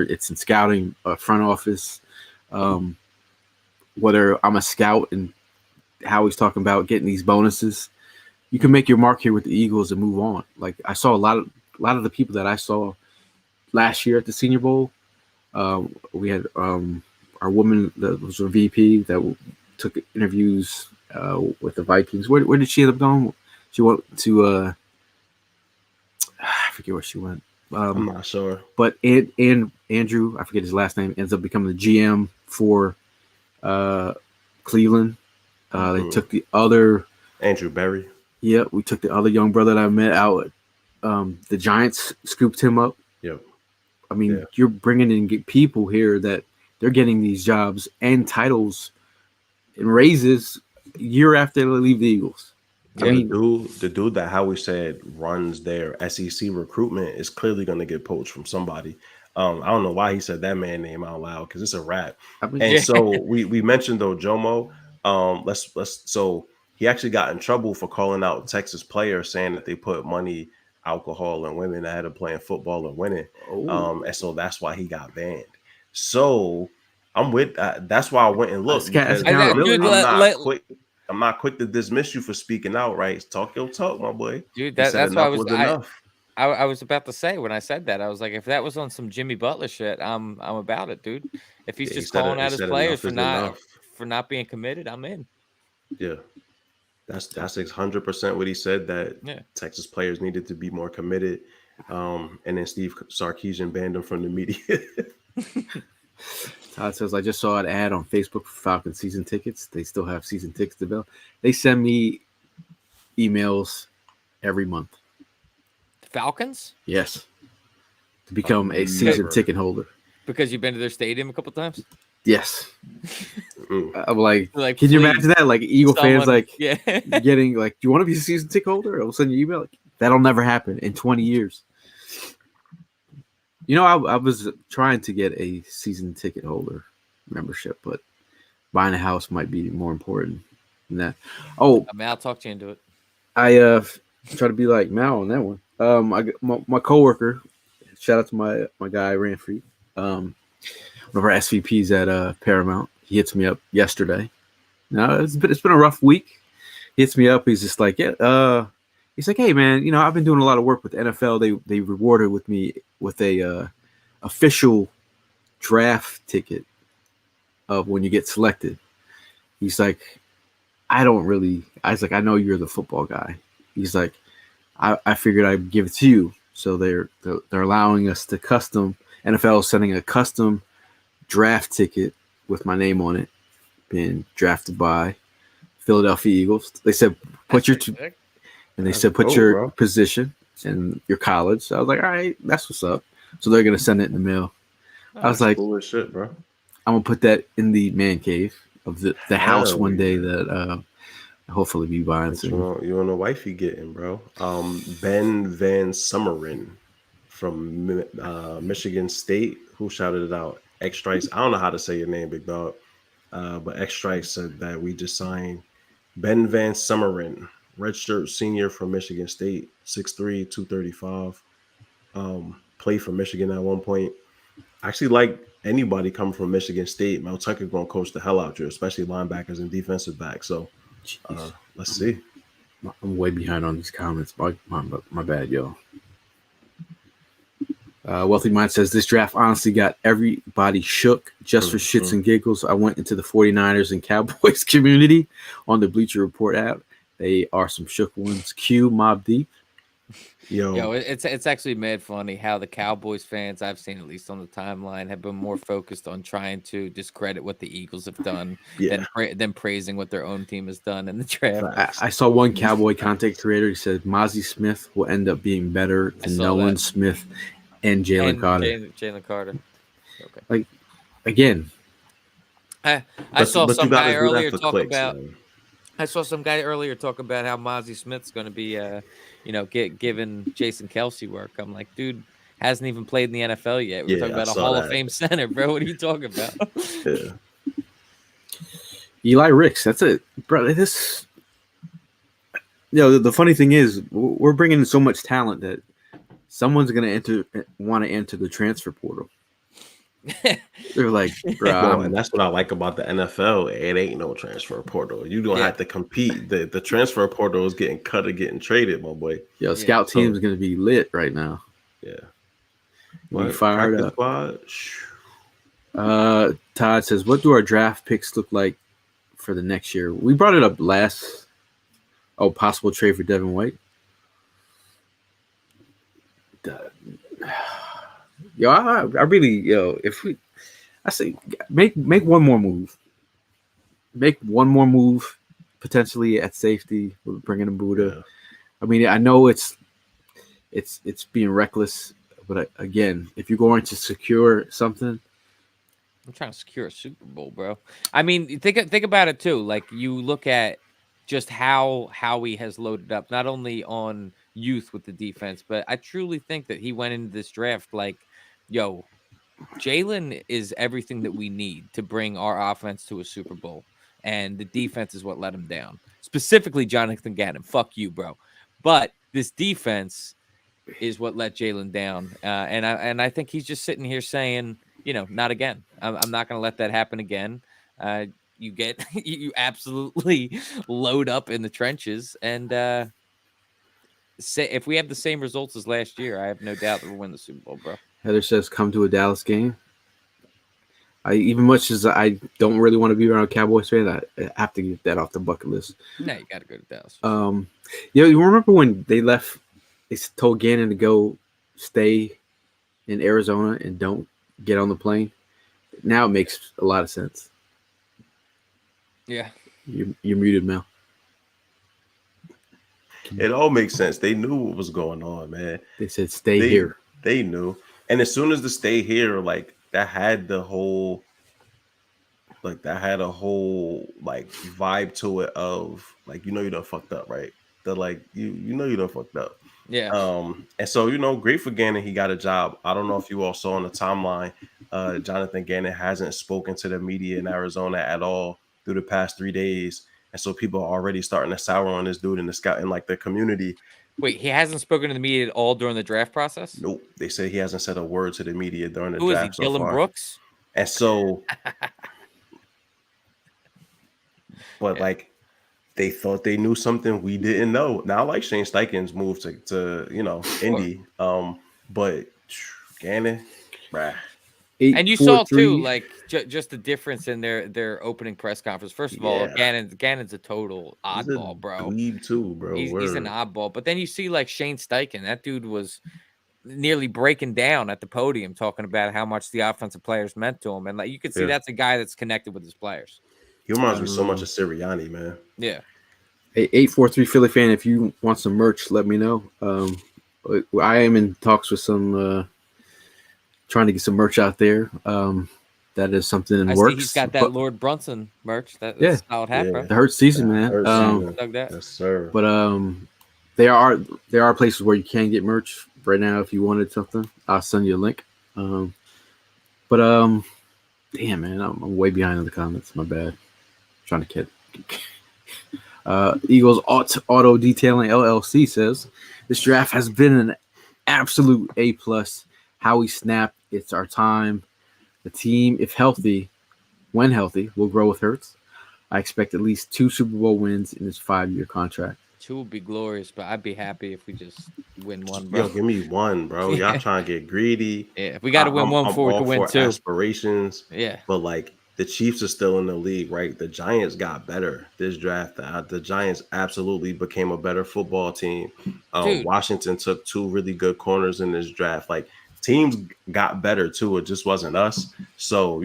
it's in scouting, front office, whether I'm a scout and how he's talking about getting these bonuses, you can make your mark here with the Eagles and move on. Like I saw a lot of the people that I saw last year at the Senior Bowl. We had our woman that was a VP that took interviews with the Vikings. Where did she end up going? She went to I forget where she went. I'm not sure. But and Andrew, I forget his last name, ends up becoming the GM for Cleveland. They took the other Andrew Berry. Yeah, we took the other young brother that I met out. The Giants scooped him up. Yep. I mean, you're bringing in people here that they're getting these jobs and titles and raises year after they leave the Eagles. I mean, the dude that Howie said runs their SEC recruitment is clearly going to get poached from somebody. I don't know why he said that man name out loud because it's a rap. So we mentioned though Jomo. So he actually got in trouble for calling out Texas players saying that they put money, alcohol, and women ahead of playing football and winning. And so that's why he got banned. So I'm with that. That's why I went and looked. I'm not quick to dismiss you for speaking out, right? Talk your talk, my boy. Dude, that's why I was about to say when I said that. I was like, if that was on some Jimmy Butler shit, I'm about it, dude. If he's just calling out his players for not being committed, I'm in. Yeah. That's 100% what he said, that Texas players needed to be more committed. And then Steve Sarkisian banned him from the media. Todd says, I just saw an ad on Facebook for Falcon season tickets. They still have season tickets available. They send me emails every month. Falcons? Yes. To become a season ticket holder. Because you've been to their stadium a couple times? Yes. I'm like can you imagine that? Like Eagle fans getting like, do you want to be a season ticket holder? I'll send you email. Like, that'll never happen in 20 years. You know, I was trying to get a season ticket holder membership, but buying a house might be more important than that. Oh, Mal talked you into it. I try to be like Mal on that one. I got my coworker. Shout out to my guy Ranfrey. One of our SVPs at Paramount. He hits me up yesterday. Now it's been a rough week. hits me up. He's just like, yeah. He's like, hey man, I've been doing a lot of work with the NFL. They rewarded with me with a official draft ticket of when you get selected. He's like, I was like, I know you're the football guy. He's like, I figured I'd give it to you. So they're allowing us to NFL is sending a custom draft ticket with my name on it, being drafted by Philadelphia Eagles. They said, put your position and your college. So I was like, all right, that's what's up. So they're going to send it in the mail. I was like, cool as shit, bro. I'm going to put that in the man cave of the house one day that hopefully be buying soon. You and the wifey getting, bro. Ben Van Summeren from Michigan State, who shouted it out. X Strikes. I don't know how to say your name, big dog. But X Strikes said that we just signed Ben Van Summeren, redshirt senior from Michigan State, 6'3", 235. Played for Michigan at one point. Actually, like anybody coming from Michigan State, Mel Tucker gonna coach the hell out you, especially linebackers and defensive backs. So let's see. I'm way behind on these comments. My bad, yo. Wealthy Mind says this draft honestly got everybody shook just for shits and giggles. I went into the 49ers and Cowboys community on the Bleacher Report app. They are some shook ones. Q Mob Deep. Yo, it's actually mad funny how the Cowboys fans I've seen, at least on the timeline, have been more focused on trying to discredit what the Eagles have done than praising what their own team has done in the draft. I saw one Cowboy content creator. He said Mozzie Smith will end up being better than Nolan Smith and Jalen Carter. Jalen Carter. Okay. Like again, I saw some guy earlier talk about. I saw some guy earlier talk about how Mozzie Smith's going to be, giving Jason Kelce work. I'm like, dude, hasn't even played in the NFL yet. We're talking about a Hall of Fame center, bro. What are you talking about? Eli Ricks, that's it, bro. This, the funny thing is, we're bringing in so much talent that someone's going to want to enter the transfer portal. They're like, bro, and that's what I like about the NFL. It ain't no transfer portal. You don't have to compete. The transfer portal is getting cut or getting traded, my boy. Scout team is going to be lit right now. Yeah, we fired up. Todd says, "What do our draft picks look like for the next year?" We brought it up last. Oh, possible trade for Devin White. I really, I say make one more move. Make one more move, potentially at safety. We're bringing in Buddha. Yeah. I mean, I know it's being reckless, but again, if you're going to secure something, I'm trying to secure a Super Bowl, bro. I mean, think about it too. Like you look at just how Howie has loaded up, not only on youth with the defense, but I truly think that he went into this draft like, yo, Jalen is everything that we need to bring our offense to a Super Bowl, and the defense is what let him down. Specifically, Jonathan Gannon. Fuck you, bro. But this defense is what let Jalen down, and I think he's just sitting here saying, not again. I'm not going to let that happen again. You absolutely load up in the trenches, and say if we have the same results as last year, I have no doubt that we'll win the Super Bowl, bro. Heather says, "Come to a Dallas game." Even much as I don't really want to be around Cowboys fans, I have to get that off the bucket list. No, you got to go to Dallas. You remember when they left? They told Gannon to go stay in Arizona and don't get on the plane. Now it makes a lot of sense. Yeah, you're muted, Mel. It all makes sense. They knew what was going on, man. They said, "Stay here." They knew. And as soon as the stay here, like that had a whole vibe to it of like, you done fucked up, right? They're like, you done fucked up. Yeah. And so, great for Gannon, he got a job. I don't know if you all saw on the timeline, Jonathan Gannon hasn't spoken to the media in Arizona at all through the past 3 days. And so people are already starting to sour on this dude in the scout in like the community. Wait, he hasn't spoken to the media at all during the draft process? Nope. They say he hasn't said a word to the media during the draft. Who is he, Dylan Brooks? And so, but like, they thought they knew something we didn't know. Now, I like Shane Steichen's move to Indy. But Gannon, bruh. And you saw too, 8-4-3. like just the difference in their opening press conference. First of all, Yeah. Gannon's a total He's a oddball, bro. dweeb too, bro. He's an Word. oddball. But then you see like Shane Steichen, that dude was nearly breaking down at the podium talking about how much the offensive players meant to him, and like you could see Yeah. that's a guy that's connected with his players. He reminds me so much of Sirianni, man. Yeah. 843 Philly fan. If you want some merch, let me know. I am in talks with some, trying to get some merch out there. That is something in I works. see he's got that but Lord Brunson merch. That's Yeah. a solid hat, Yeah. bro. the hurt season, man. Hurt season. Dug that. Yes, sir. But there are places where you can get merch right now. If you wanted something, I'll send you a link. But damn, man, I'm way behind in the comments. My bad. Trying to kid. Eagles Auto Detailing LLC says this draft has been an absolute A+. Howie snapped. It's our time. The team, if healthy, when healthy, will grow with Hurts. I expect at least 2 Super Bowl wins in this 5-year contract. 2 would be glorious, but I'd be happy if we just win one, bro. Yo, give me one, bro. Y'all trying to get greedy. Yeah, if we got to win one before we all can win for 2. aspirations. Yeah. But like the Chiefs are still in the league, right? The Giants got better this draft. The Giants absolutely became a better football team. Dude. Washington took 2 really good corners in this draft. Like teams got better too. It just wasn't us. So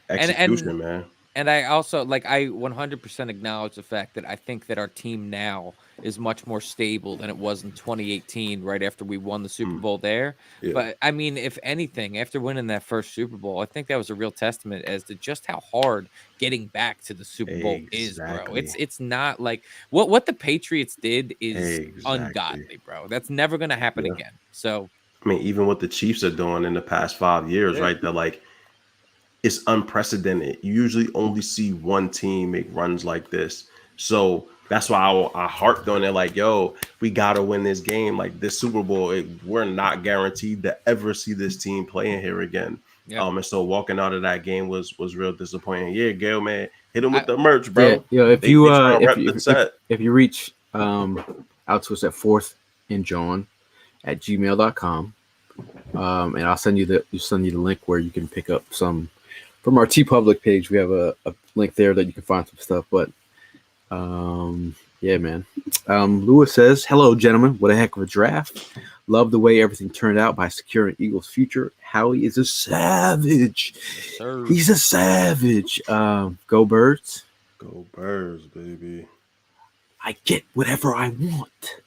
execution, man. And I also I 100% acknowledge the fact that I think that our team now is much more stable than it was in 2018, right after we won the Super Bowl there. Yeah. But I mean, if anything, after winning that first Super Bowl, I think that was a real testament as to just how hard getting back to the Super Bowl is, bro. It's not like what the Patriots did is ungodly, bro. That's never gonna happen again. So I mean, even what the Chiefs are doing in the past 5 years, right? They're like, it's unprecedented. You usually only see one team make runs like this. So that's why I harped on it like, yo, we got to win this game. Like this Super Bowl, we're not guaranteed to ever see this team playing here again. Yeah. And so walking out of that game was real disappointing. Yeah, Gail, man, hit him with the merch, bro. Yeah, if you reach out to us at 4th and John at gmail.com, and I'll send you the link where you can pick up some from our TeePublic page. We have a link there that you can find some stuff. But yeah, man. Lewis says, hello, gentlemen. What a heck of a draft. Love the way everything turned out by securing Eagles' future. Howie is a savage. Yes, he's a savage. Go Birds. Go Birds, baby. I get whatever I want.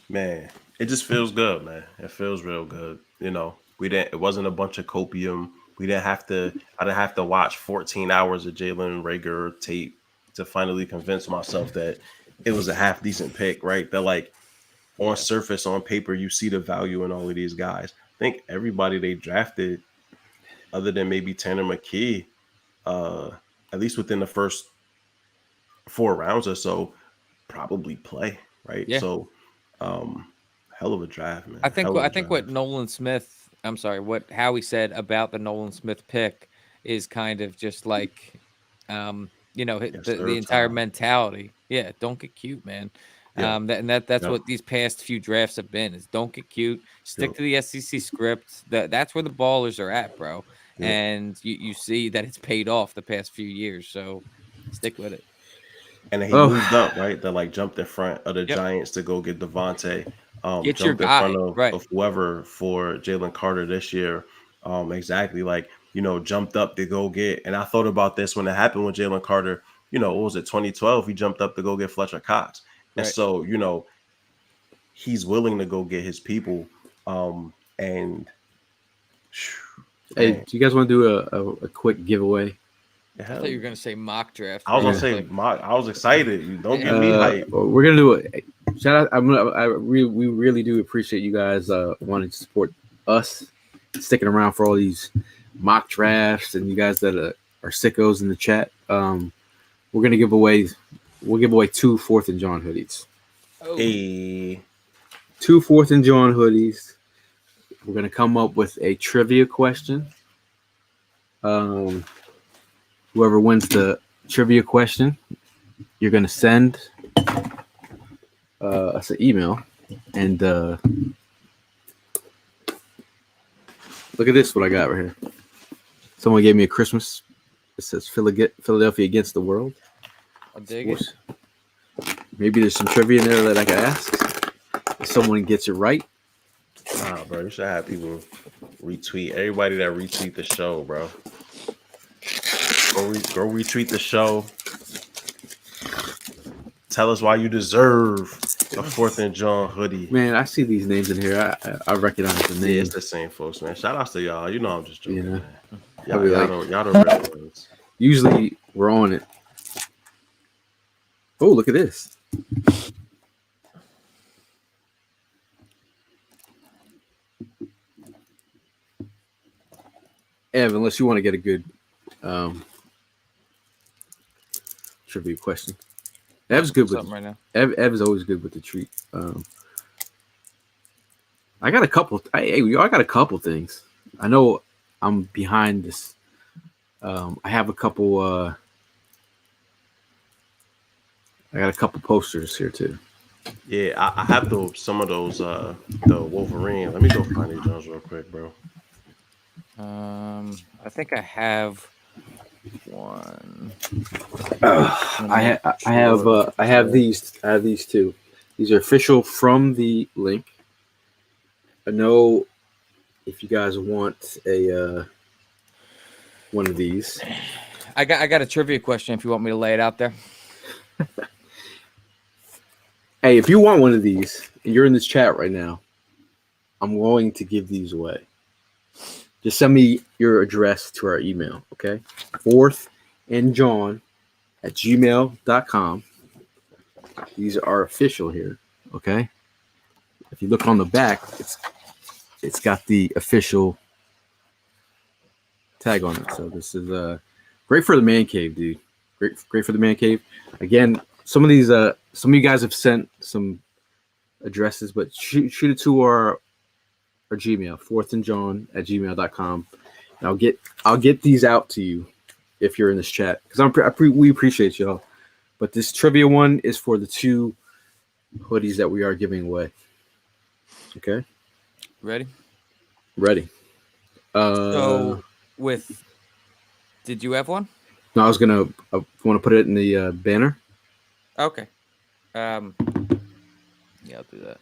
Man, it just feels good, man. It feels real good. It wasn't a bunch of copium. I didn't have to watch 14 hours of Jalen Reagor tape to finally convince myself that it was a half decent pick, right? That like on surface, on paper, you see the value in all of these guys. I think everybody they drafted, other than maybe Tanner McKee, at least within the first 4 rounds or so, probably play, right? Yeah. So hell of a draft, man. I think what Nolan Smith, I'm sorry, what Howie said about the Nolan Smith pick is kind of just like, the entire mentality. Yeah, don't get cute, man. Yeah. That's what these past few drafts have been: is don't get cute, stick to the SEC script. That's where the ballers are at, bro. Yeah. And you see that it's paid off the past few years. So stick with it. And he moved up, right? They jumped in front of the Giants to go get Devontae. Get your guy, in front of whoever for Jalen Carter this year. Exactly. Jumped up to go get, and I thought about this when it happened with Jalen Carter, what was it, 2012? He jumped up to go get Fletcher Cox. And so, he's willing to go get his people. And hey, do you guys want to do a quick giveaway? I thought you were going to say mock draft. I was going to say mock. I was excited. Don't get me hype. We're going to do it. Shout out. We really do appreciate you guys wanting to support us, sticking around for all these mock drafts, and you guys that are sickos in the chat. We're going to give away 2 4th and John hoodies. Hey. 2 4th and John hoodies. We're going to come up with a trivia question. Whoever wins the trivia question you're gonna send us an email, and look at this. What I got right here. Someone gave me a Christmas. It says Philadelphia against the world. I'll dig it. Maybe there's some trivia in there that I can ask. If someone gets it right. Nah, bro, you should have people retweet. Everybody that retweet the show, bro. Go retweet the show. Tell us why you deserve a 4th and John hoodie. Man, I see these names in here. I recognize the Yeah, names. it's the same folks, man. Shout outs to y'all. You know I'm just joking. Yeah. Man. I'll be like- Y'all the real ones. Usually we're on it. Oh, look at this. Ev, unless you want to get a good trivia question. Ev's good with Something right now. Ev is always good with the treat. I got a couple. I got a couple things. I know I'm behind this. I have a couple. I got a couple posters here too. Yeah, I have some of those the Wolverine. Let me go find these Jones real quick, bro. I think I have one. I have these. I have these two. These are official from the link. I know if you guys want a one of these. I got a trivia question if you want me to lay it out there. Hey, if you want one of these and you're in this chat right now, I'm going to give these away. Just send me your address to our email, okay? 4thandjohn@gmail.com. These are official here, okay? If you look on the back, it's got the official tag on it. So this is great for the man cave, dude. Great for the man cave. Again, some of you guys have sent some addresses, but shoot it to our Gmail, 4thandjohn@gmail.com. And I'll get these out to you if you're in this chat, because we appreciate y'all. But this trivia one is for the 2 hoodies that we are giving away. Okay, Ready? ready. So did you have one? No, I want to put it in the banner. Okay. Yeah, I'll do that.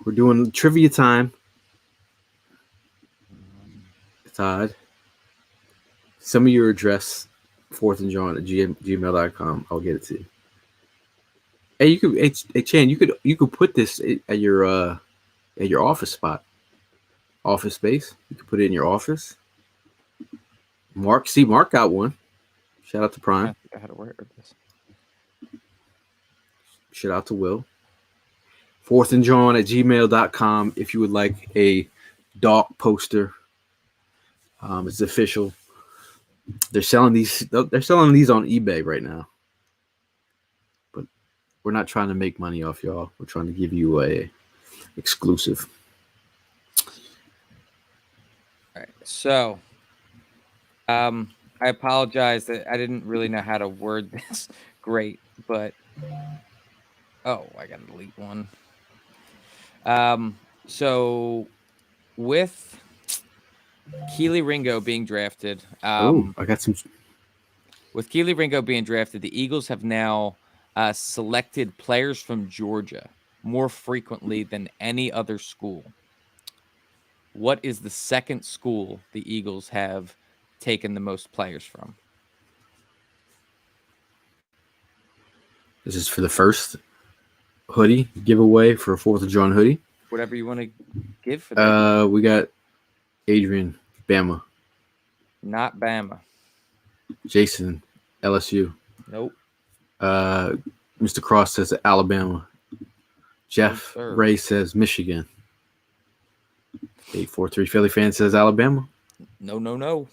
We're doing trivia time. Todd, send me your address, 4thandjohn@gmail.com. I'll get it to you. Hey, you could, hey Chan, you could put this at your office spot, office space. You could put it in your office. Mark got one. Shout out to Prime. I had to work with this. Shout out to Will. 4thandjohn@gmail.com if you would like a dog poster. It's official. They're selling these on eBay right now. But we're not trying to make money off y'all. We're trying to give you a exclusive. All right. So I apologize that I didn't really know how to word this great, but I got to delete one. So with Keely Ringo being drafted, I got some. with Keely Ringo being drafted, the Eagles have now selected players from Georgia more frequently than any other school. What is the second school the Eagles have taken the most players from? This is for the first hoodie giveaway for a 4th of John hoodie. Whatever you want to give for that. We got Adrian, Bama. Not Bama. Jason, LSU. Nope. Mr. Cross says Alabama. Jeff Yes, sir. Ray says Michigan. 843 Philly fan says Alabama. No.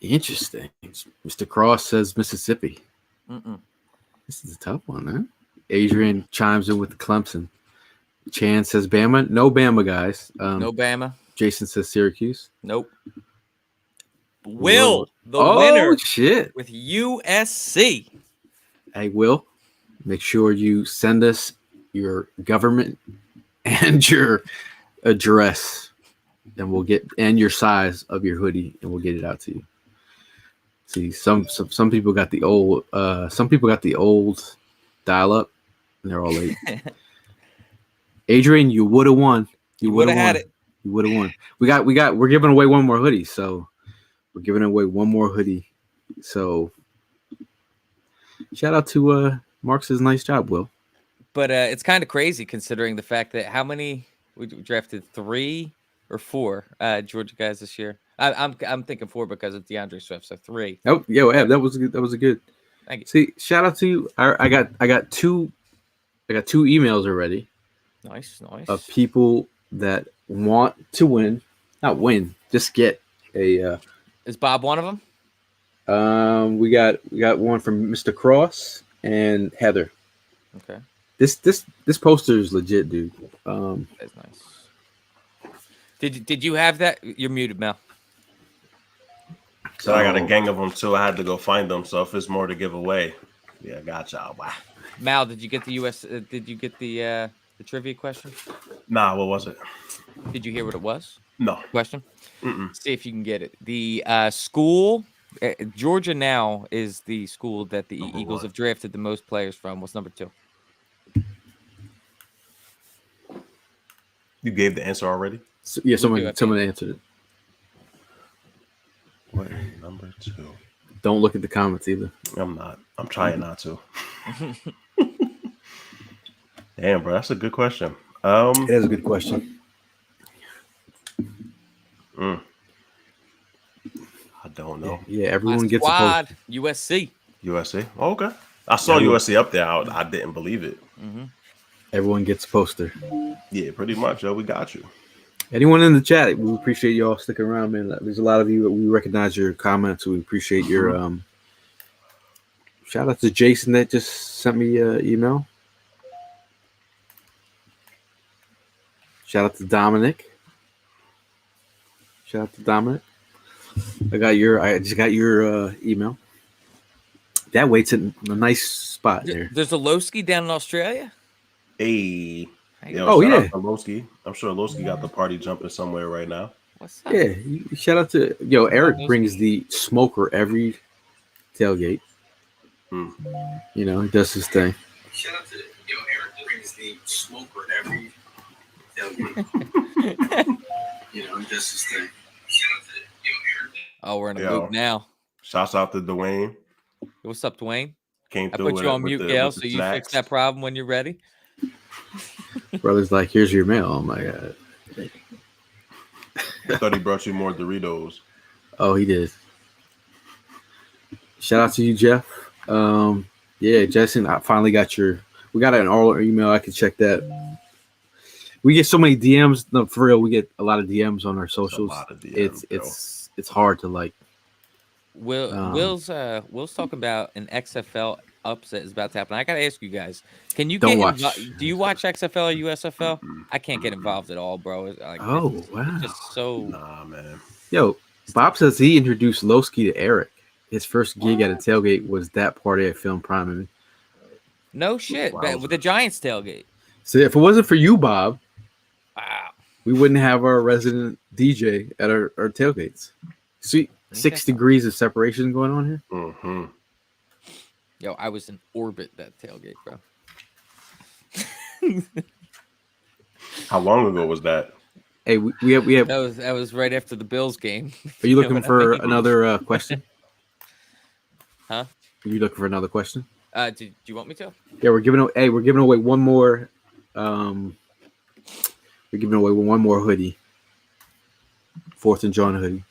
Interesting. Mr. Cross says Mississippi. Mm-mm. This is a tough one, huh? Adrian chimes in with Clemson. Chan says Bama. No Bama, guys. No Bama. Jason says Syracuse. Nope. Will. The winner shit. with USC. Hey, Will, make sure you send us your government and your address, and we'll get and your size of your hoodie, and we'll get it out to you. See, some people got the old dial up, and they're all late. Adrian, you would have won. You would have had it. You would have won. We're giving away one more hoodie, so we're giving away one more hoodie. So shout out to Mark says nice job, Will. But it's kind of crazy considering the fact that how many we drafted 3 or 4 Georgia guys this year. I'm thinking 4 because of DeAndre Swift, so 3. Oh, yo, Ev, that was a good. Thank you. See, shout out to you. I got two emails already Nice. of people that want to win, not win, just get a. Is Bob one of them? We got one from Mr. Cross and Heather. Okay, This poster is legit, dude. that's nice. Did you have that? You're muted, Mel. So I got a gang of them too. I had to go find them. So if there's more to give away, yeah, gotcha. Wow. Mal, did you get the US? Did you get the trivia question? Nah, what was it? Did you hear what it was? No. Question. Mm-mm. See if you can get it. The school, Georgia now is the school that the Number Eagles one. have drafted the most players from. What's number 2? You gave the answer already? So, yeah, someone do, I think. answered it. What is number 2? Don't look at the comments either. I'm not. I'm trying not to. Damn, bro, that's a good question. That is a good question. I don't know. Yeah, everyone Last gets a squad, post. USC. USC. Oh, okay. I saw Yeah, USC up there. I didn't believe it. Everyone gets a poster. Yeah, pretty much. Yo, we got you. Anyone in the chat, we appreciate you all sticking around, man. There's a lot of you that we recognize your comments. We appreciate your shout out to Jason that just sent me an email. Shout out to Dominic. Shout out to Dominic. I just got your email. That wait's in a nice spot there. There's a Lowski down in Australia. Hey. Yo, Oh, shout yeah. out to Lowski. I'm sure Lowski got the party jumping somewhere right now. What's up? Yeah, shout out to Eric brings the smoker every tailgate. You know, he does his thing. Shout out to Eric brings the smoker every tailgate. You know, he does his thing. Shout out to Eric. Oh, we're in a Yo. mood now. Shouts out to Dwayne. What's up, Dwayne? Came I through put with you it on with mute, the- Gail, with so the you fix snacks. that problem when you're ready. Brother's like, here's your mail. Oh my god. I thought he brought you more Doritos. Oh, he did. Shout out to you, Jeff. Yeah, Jason, I finally got we got an oral email. I can check that. We get so many DMs. No, for real, we get a lot of DMs on our socials. lot of DMs, It's hard to like. Will's talking about an XFL upset is about to happen. I gotta ask you guys, can you Don't get watch. do you watch XFL or USFL? I can't get involved at all, bro. Like, Oh, it's wow. just so Nah, man. Yo, Bob says he introduced Lowski to Eric. His first gig at a tailgate was that party at Film Prime. no shit. Wowza. With the Giants tailgate. So if it wasn't for you, Bob, Wow. we wouldn't have our resident DJ at our tailgates. See, 6 degrees of separation going on here. Mm-hmm. Yo, I was in orbit that tailgate, bro. How long ago was that? Hey, we have. That was right after the Bills game. Are you know looking what I for mean? another question? Huh? Are you looking for another question? Do you want me to? Yeah, we're giving away one more. We're giving away one more hoodie. 4th and John hoodie.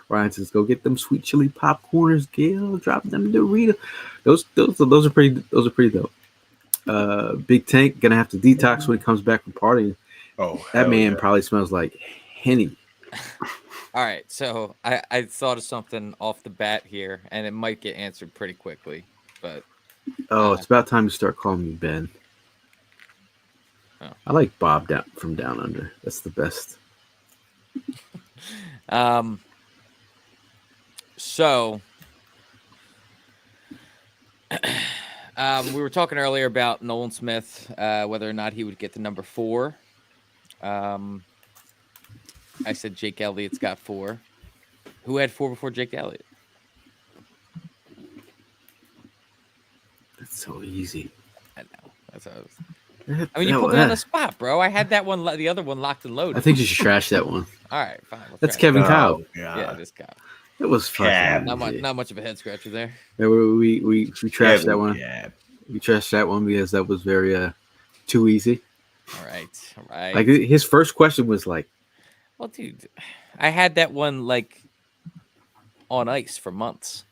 Ryan says, "Go get them sweet chili popcorners, Gail. Drop them Doritos. Those are pretty dope. Big Tank gonna have to detox when he comes back from partying. Oh, That hell man yeah. probably smells like Henny. All right, so I thought of something off the bat here, and it might get answered pretty quickly, but Oh, it's about time to start calling me Ben. I like Bob from Down Under. That's the best. So we were talking earlier about Nolan Smith, whether or not he would get to number 4. I said Jake Elliott's got 4. Who had 4 before Jake Elliott? That's so easy. I know. That's how I mean, you put me on the spot, bro. I had that one, the other one locked and loaded. I think you should trash that one. All right, fine. That's Kevin Cobb. Yeah, this Cobb. It was fucking not much of a head scratcher there. Yeah, we trashed that one. Yeah. We trashed that one because that was very too easy. All right. Like his first question was like, well, dude, I had that one like on ice for months.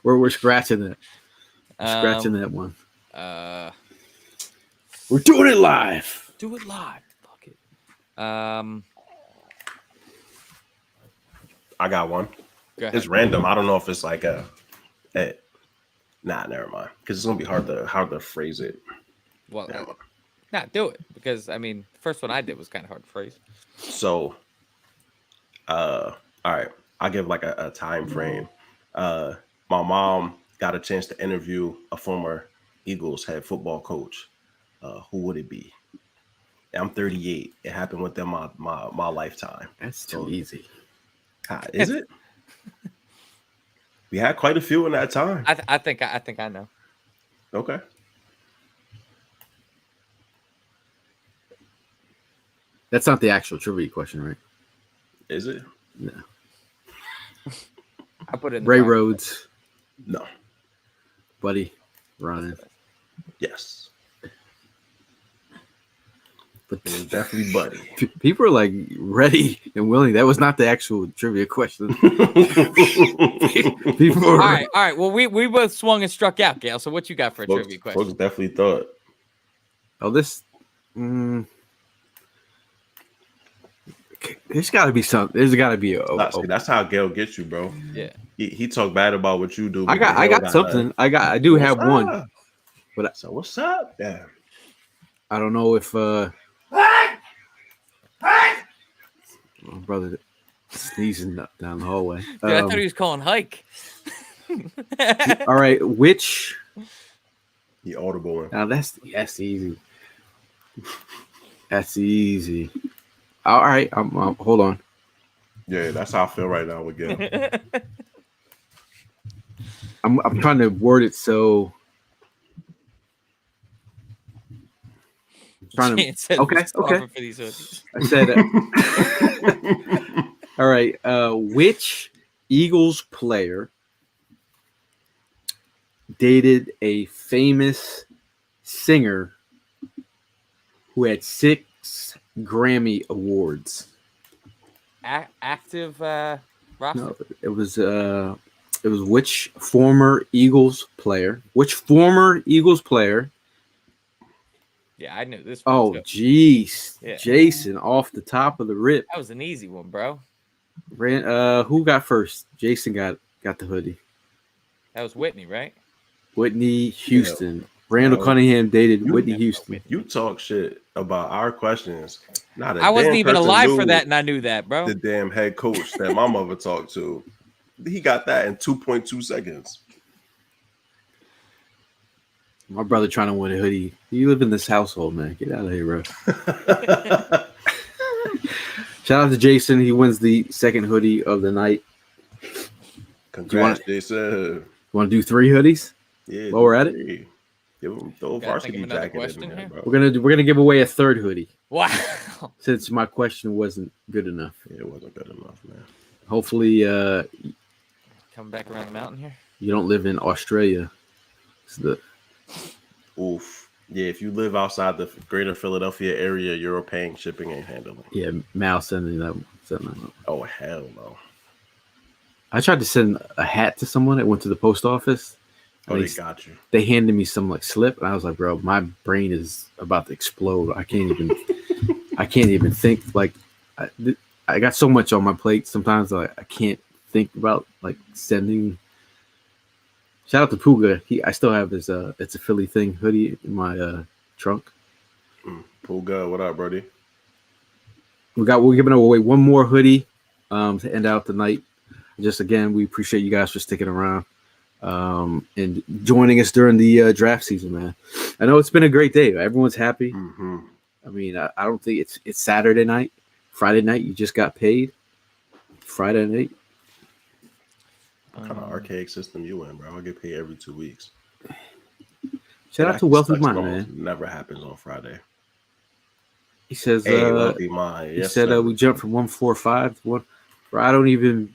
we're scratching that. Scratching that one. We're doing it live. Do it live. Fuck it. I got one. It's random. I don't know if it's like nah, never mind. Because it's gonna be hard to phrase it. Well, do it because I mean, the first one I did was kind of hard to phrase. So, all right, I'll give like a time frame. My mom got a chance to interview a former Eagles head football coach. Who would it be? I'm 38. It happened within my lifetime. That's too easy. Is it? We had quite a few in that time. I think I know. Okay. That's not the actual trivia question, right? Is it? No. I put it in Ray Rhodes. No. Buddy Ryan. Yes. But it was definitely Buddy. People are like ready and willing. That was not the actual trivia question. People all right. Well, we both swung and struck out, Gail. So what you got for a trivia question? Folks definitely thought. Oh, this. There's got to be something. There's got to be that's how Gail gets you, bro. Yeah. He talk bad about what you do. I got something. I do have one. But so what's up? Yeah. I don't know if my brother sneezing down the hallway. Dude, I thought he was calling hike. All right, which the audible one. Now that's easy. That's easy. All right, I'm hold on. Yeah, that's how I feel right now with Gail. I'm trying to word it so. Okay. I said, all right. Which Eagles player dated a famous singer who had 6 Grammy awards? Active roster? No, it was which former Eagles player? Which former Eagles player? Yeah, I knew this. Oh, jeez. Yeah. Jason off the top of the rip. That was an easy one, bro. Who got first? Jason got the hoodie. That was Whitney, right? Whitney Houston. Yeah. Randall Cunningham dated Whitney Houston. You talk shit about our questions. I wasn't even alive for that, and I knew that, bro. The damn head coach that my mother talked to. He got that in 2.2 seconds. My brother trying to win a hoodie. You live in this household, man. Get out of here, bro. Shout out to Jason. He wins the second hoodie of the night. Congrats, Jason. You want to do 3 hoodies? Yeah. While we're at it? Throw a varsity jacket in there, bro. We're gonna give away a 3rd hoodie. Wow. Since my question wasn't good enough. Yeah, it wasn't good enough, man. Hopefully, coming back around the mountain here. You don't live in Australia. Oof. Yeah, if you live outside the greater Philadelphia area, you're paying shipping and handling. Yeah, Mal sending that. Oh, hell no. I tried to send a hat to someone that went to the post office. Oh, they got you. They handed me some like slip, and I was like, bro, my brain is about to explode. I can't even think. Like, I got so much on my plate. Sometimes I can't think about like sending. Shout out to Puga. I still have his it's a Philly thing hoodie in my trunk. Pool good. What up, Brody? We're giving away one more hoodie to end out the night. Just again, we appreciate you guys for sticking around and joining us during the draft season, man. I know it's been a great day. Everyone's happy. Mm-hmm. I mean, I don't think it's Saturday night, Friday night. You just got paid. Friday night. What kind of archaic system you in, bro? I get paid every 2 weeks. Shout out to Wealthy Mind, man. Never happens on Friday. He says, Hey, Wealthy Mind. he Yes, said sir. we jumped from 145 to one. Bro, I don't even.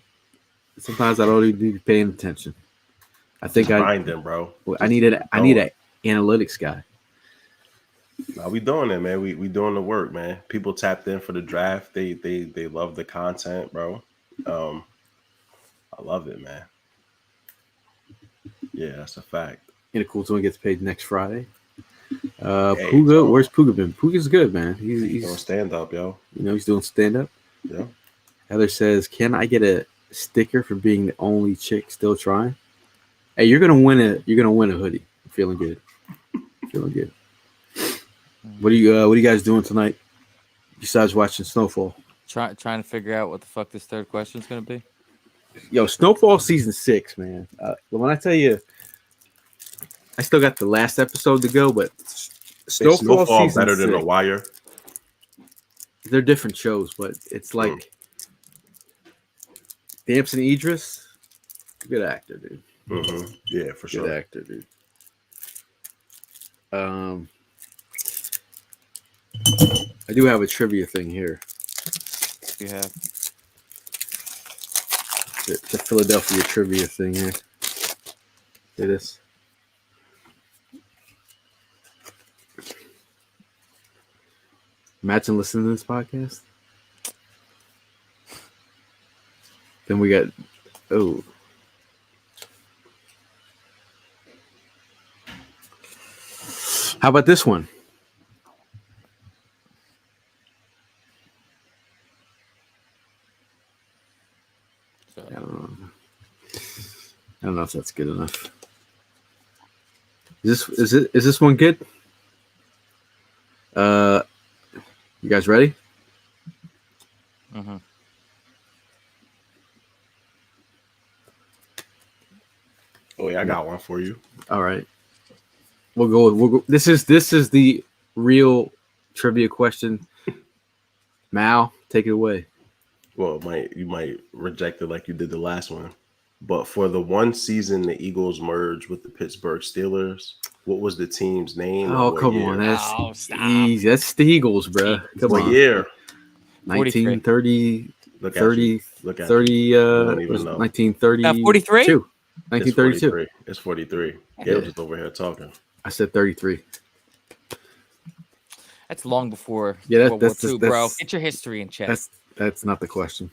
Sometimes I don't even be paying attention. I think grinding, bro. I need an analytics guy. Nah, we doing it, man. We doing the work, man. People tapped in for the draft. They love the content, bro. I love it, man. Yeah, that's a fact. And the cool one gets paid next Friday. Hey, Puga, so- where's Puga been? Puga's good, man. He's Doing stand up, yo. he's doing stand up. Yeah. Heather says, "Can I get a sticker for being the only chick still trying?" Hey, you're gonna win a hoodie. I'm feeling good. Feeling good. What are you guys doing tonight besides watching Snowfall? Trying to figure out what the fuck this third question is gonna be. Yo, Snowfall season 6, man. When I tell you, I still got the last episode to go, but Snowfall season better 6, than The Wire. they're different shows, but it's like Damson Idris, good actor, dude. Mm-hmm. Yeah, for Good sure. actor, dude. I do have a trivia thing here. You have The Philadelphia trivia thing here. See this? Imagine listening to this podcast. Then we got how about this one? I don't know if that's good enough. Is this one good? You guys ready? Mm-hmm. Oh yeah, I got one for you. All right. We'll go. This is the real trivia question. Mal, take it away. Well, you might reject it like you did the last one. But for the one season the Eagles merged with the Pittsburgh Steelers, what was the team's name? Oh, What come year? on. That's Oh, stop. easy. That's the Eagles, bro. Come What on. year? 1930, Look at 30, you. Look at 30, you. don't even know. 1932. 43? 1932. It's 43. Gail just over here talking. I said 33. That's long before Yeah, World War that's- II, bro. Get your history in check. That's not the question.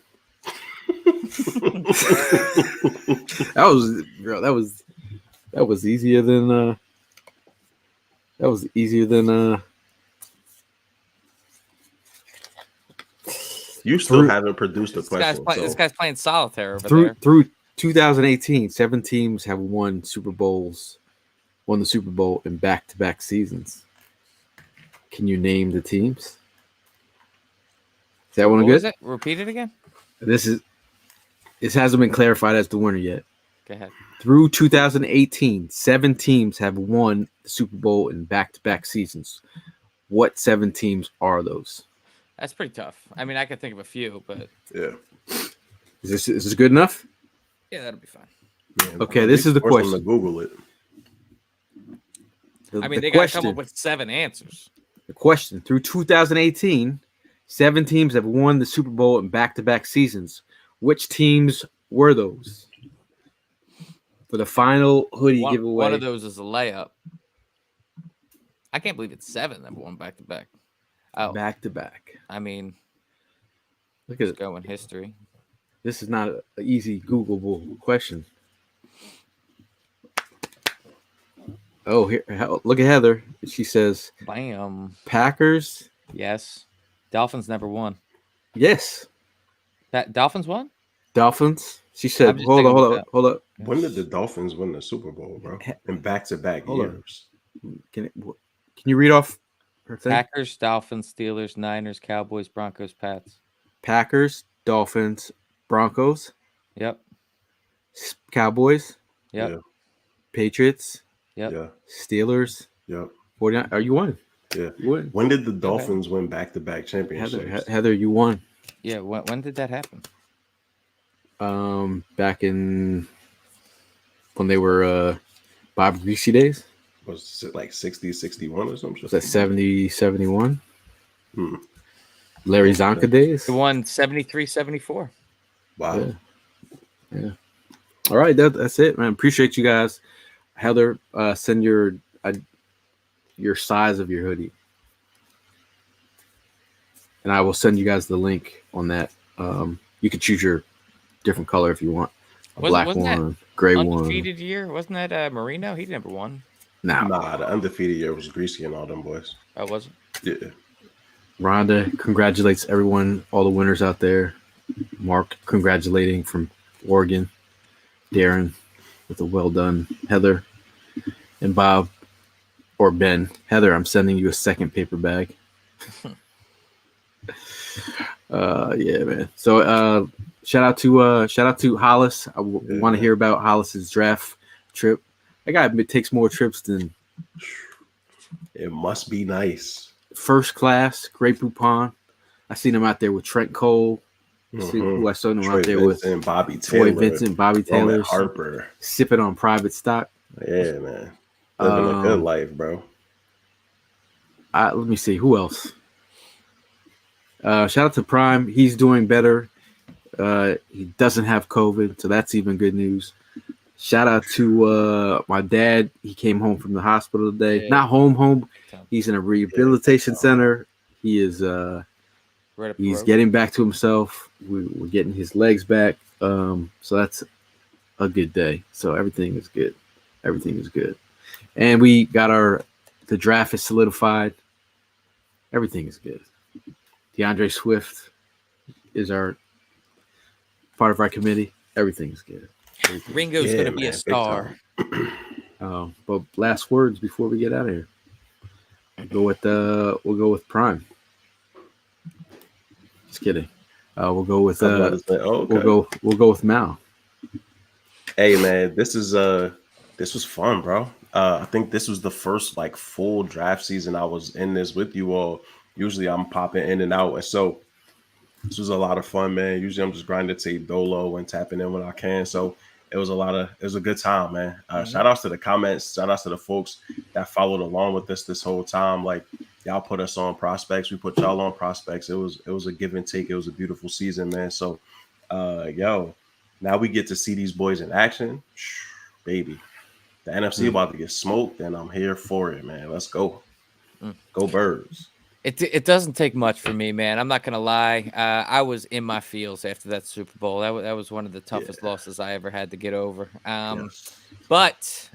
That was easier than You still haven't produced a This guy's, question. this guy's playing solitaire over through there. through 2018. 7 teams have won the Super Bowl in back-to-back seasons. Can you name the teams? Is that one What good? was it? Repeat it again. This hasn't been clarified as the winner yet. Go ahead. Through 2018, 7 teams have won the Super Bowl in back-to-back seasons. What 7 teams are those? That's pretty tough. I mean, I can think of a few, but yeah. Is this good enough? yeah, that'll be fine. Yeah, Okay, at this least is the force them question. to Google it. I mean, they got to come up with 7 answers. The question: through 2018, 7 teams have won the Super Bowl in back-to-back seasons. Which teams were those? For the final hoodie giveaway. One of those is a layup. I can't believe it's 7 that won back to back. Oh, back-to-back. I mean, Look at let's it. go in history. This is not an easy Googleable question. Oh, here! Look at Heather. She says Bam. Packers. Yes. Dolphins never won. Yes, That Dolphins won? Dolphins. She said, I'm just "Hold thinking up. about When did the Dolphins win the Super Bowl, bro? In back-to-back Hold on. years. Can you read off her thing? Packers, Dolphins, Steelers, Niners, Cowboys, Broncos, Pats. Packers, Dolphins, Broncos, Yep. Cowboys, Yep. Yeah. Patriots, Yep. Yeah. Steelers, Yep. 49. Oh, you won. Yeah. You won. When did the Dolphins win back-to-back championships? Heather, you won. Yeah. When did that happen? Back in when they were Bob Greasy days. Was it like 60, 61 or something? Was that 70, 71? Hmm. Larry Zonka days. It won 73, 74. Wow. Yeah. All right, that's it, man. Appreciate you guys. Heather, send your size of your hoodie, and I will send you guys the link on that. You can choose your different color if you want. Black one, gray one. Undefeated year, wasn't that Marino? He never won. Nah, the undefeated year was Greasy and all them boys. Oh, was it? Yeah. Rhonda congratulates everyone, all the winners out there. Mark congratulating from Oregon. Darren with a well done. Heather and Bob or Ben. Heather, I'm sending you a second paper bag. Yeah, man. So shout out to Hollis. I want to hear about Hollis's draft trip. That guy takes more trips than. It must be nice. First class, Great Poupon. I seen him out there with Trent Cole. See who I saw him out there with Bobby Taylor. Troy Vincent, Bobby Taylor, Roman Harper, sipping on private stock. Yeah, man, living a good life, bro. Let me see who else. Shout out to Prime. He's doing better. He doesn't have COVID, so that's even good news. Shout out to my dad. He came home from the hospital today. Yeah. Not home. He's in a rehabilitation center. He is. He's getting back to himself. We're getting his legs back. So that's a good day. So everything is good. Everything is good. And we got the draft is solidified. Everything is good. DeAndre Swift is our part of our committee. Everything is good. Ringo's going to be a star. But last words before we get out of here. We'll go with Prime. Just kidding. We'll go with we'll go with Mal. Hey man, this was fun, bro. I think this was the first like full draft season I was in this with you all. Usually I'm popping in and out, and so this was a lot of fun, man. Usually I'm just grinding to dolo and tapping in when I can. So it was a good time, man. Shout outs to the comments, shout outs to the folks that followed along with us this whole time. Like y'all put us on prospects, we put y'all on prospects. It was a give and take. It was a beautiful season, man. So now we get to see these boys in action. Baby. The NFC about to get smoked, and I'm here for it, man. Let's go. Go Birds. It doesn't take much for me, man. I'm not gonna lie. I was in my feels after that Super Bowl. That was one of the toughest losses I ever had to get over. But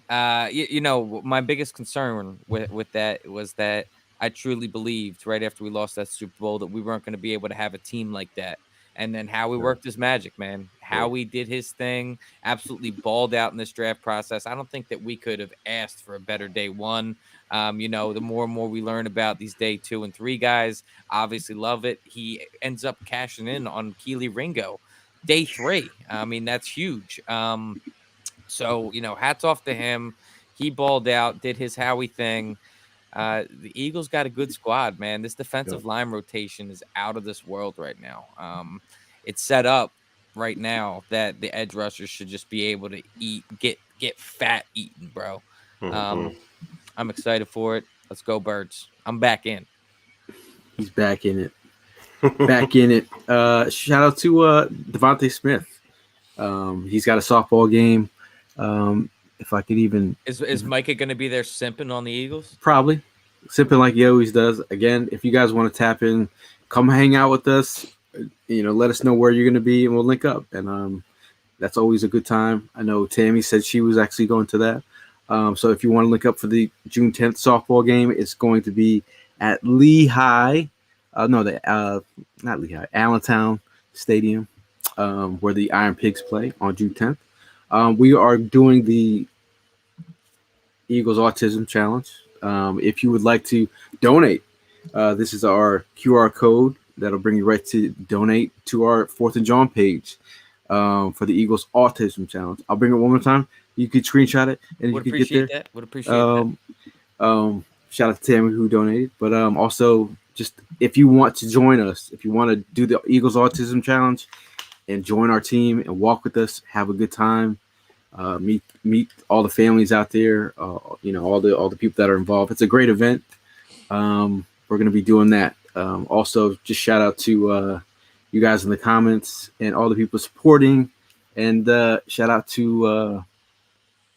you know, my biggest concern with that was that I truly believed right after we lost that Super Bowl that we weren't going to be able to have a team like that. And then Howie worked his magic, man. Howie did his thing, absolutely balled out in this draft process. I don't think that we could have asked for a better day one. You know, the more and more we learn about these day 2 and 3 guys, obviously love it. He ends up cashing in on Keely Ringo day 3. I mean, that's huge. So, you know, hats off to him. He balled out, did his Howie thing. The Eagles got a good squad, man. This defensive line rotation is out of this world right now. It's set up right now that the edge rushers should just be able to get fat eaten, bro. I'm excited for it. Let's go Birds. I'm back in. He's back in it. Back in it. Shout out to Devontae Smith. He's got a softball game. If I could even is Micah going to be there simping on the Eagles? Probably simping like he always does. Again, if you guys want to tap in, come hang out with us. You know, let us know where you're going to be, and we'll link up. And that's always a good time. I know Tammy said she was actually going to that. So if you want to link up for the June 10th softball game, it's going to be at Lehigh. Not Lehigh, Allentown Stadium, where the Iron Pigs play on June 10th. We are doing the Eagles Autism Challenge. If you would like to donate This is our QR code that'll bring you right to donate to our 4th and John page for the Eagles Autism Challenge. I'll bring it one more time. You could screenshot it and you could get there. Would appreciate that. Shout out to Tammy who donated, but also just if you want to join us, if you want to do the Eagles Autism Challenge and join our team and walk with us, have a good time, meet all the families out there, all the people that are involved. It's a great event. We're going to be doing that. Also, just shout out to you guys in the comments and all the people supporting, and shout out to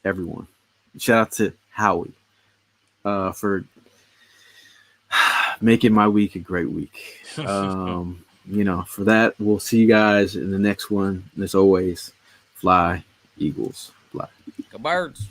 everyone. Shout out to Howie for making my week a great week. For that, we'll see you guys in the next one. And as always, fly, Eagles, fly. Go Birds.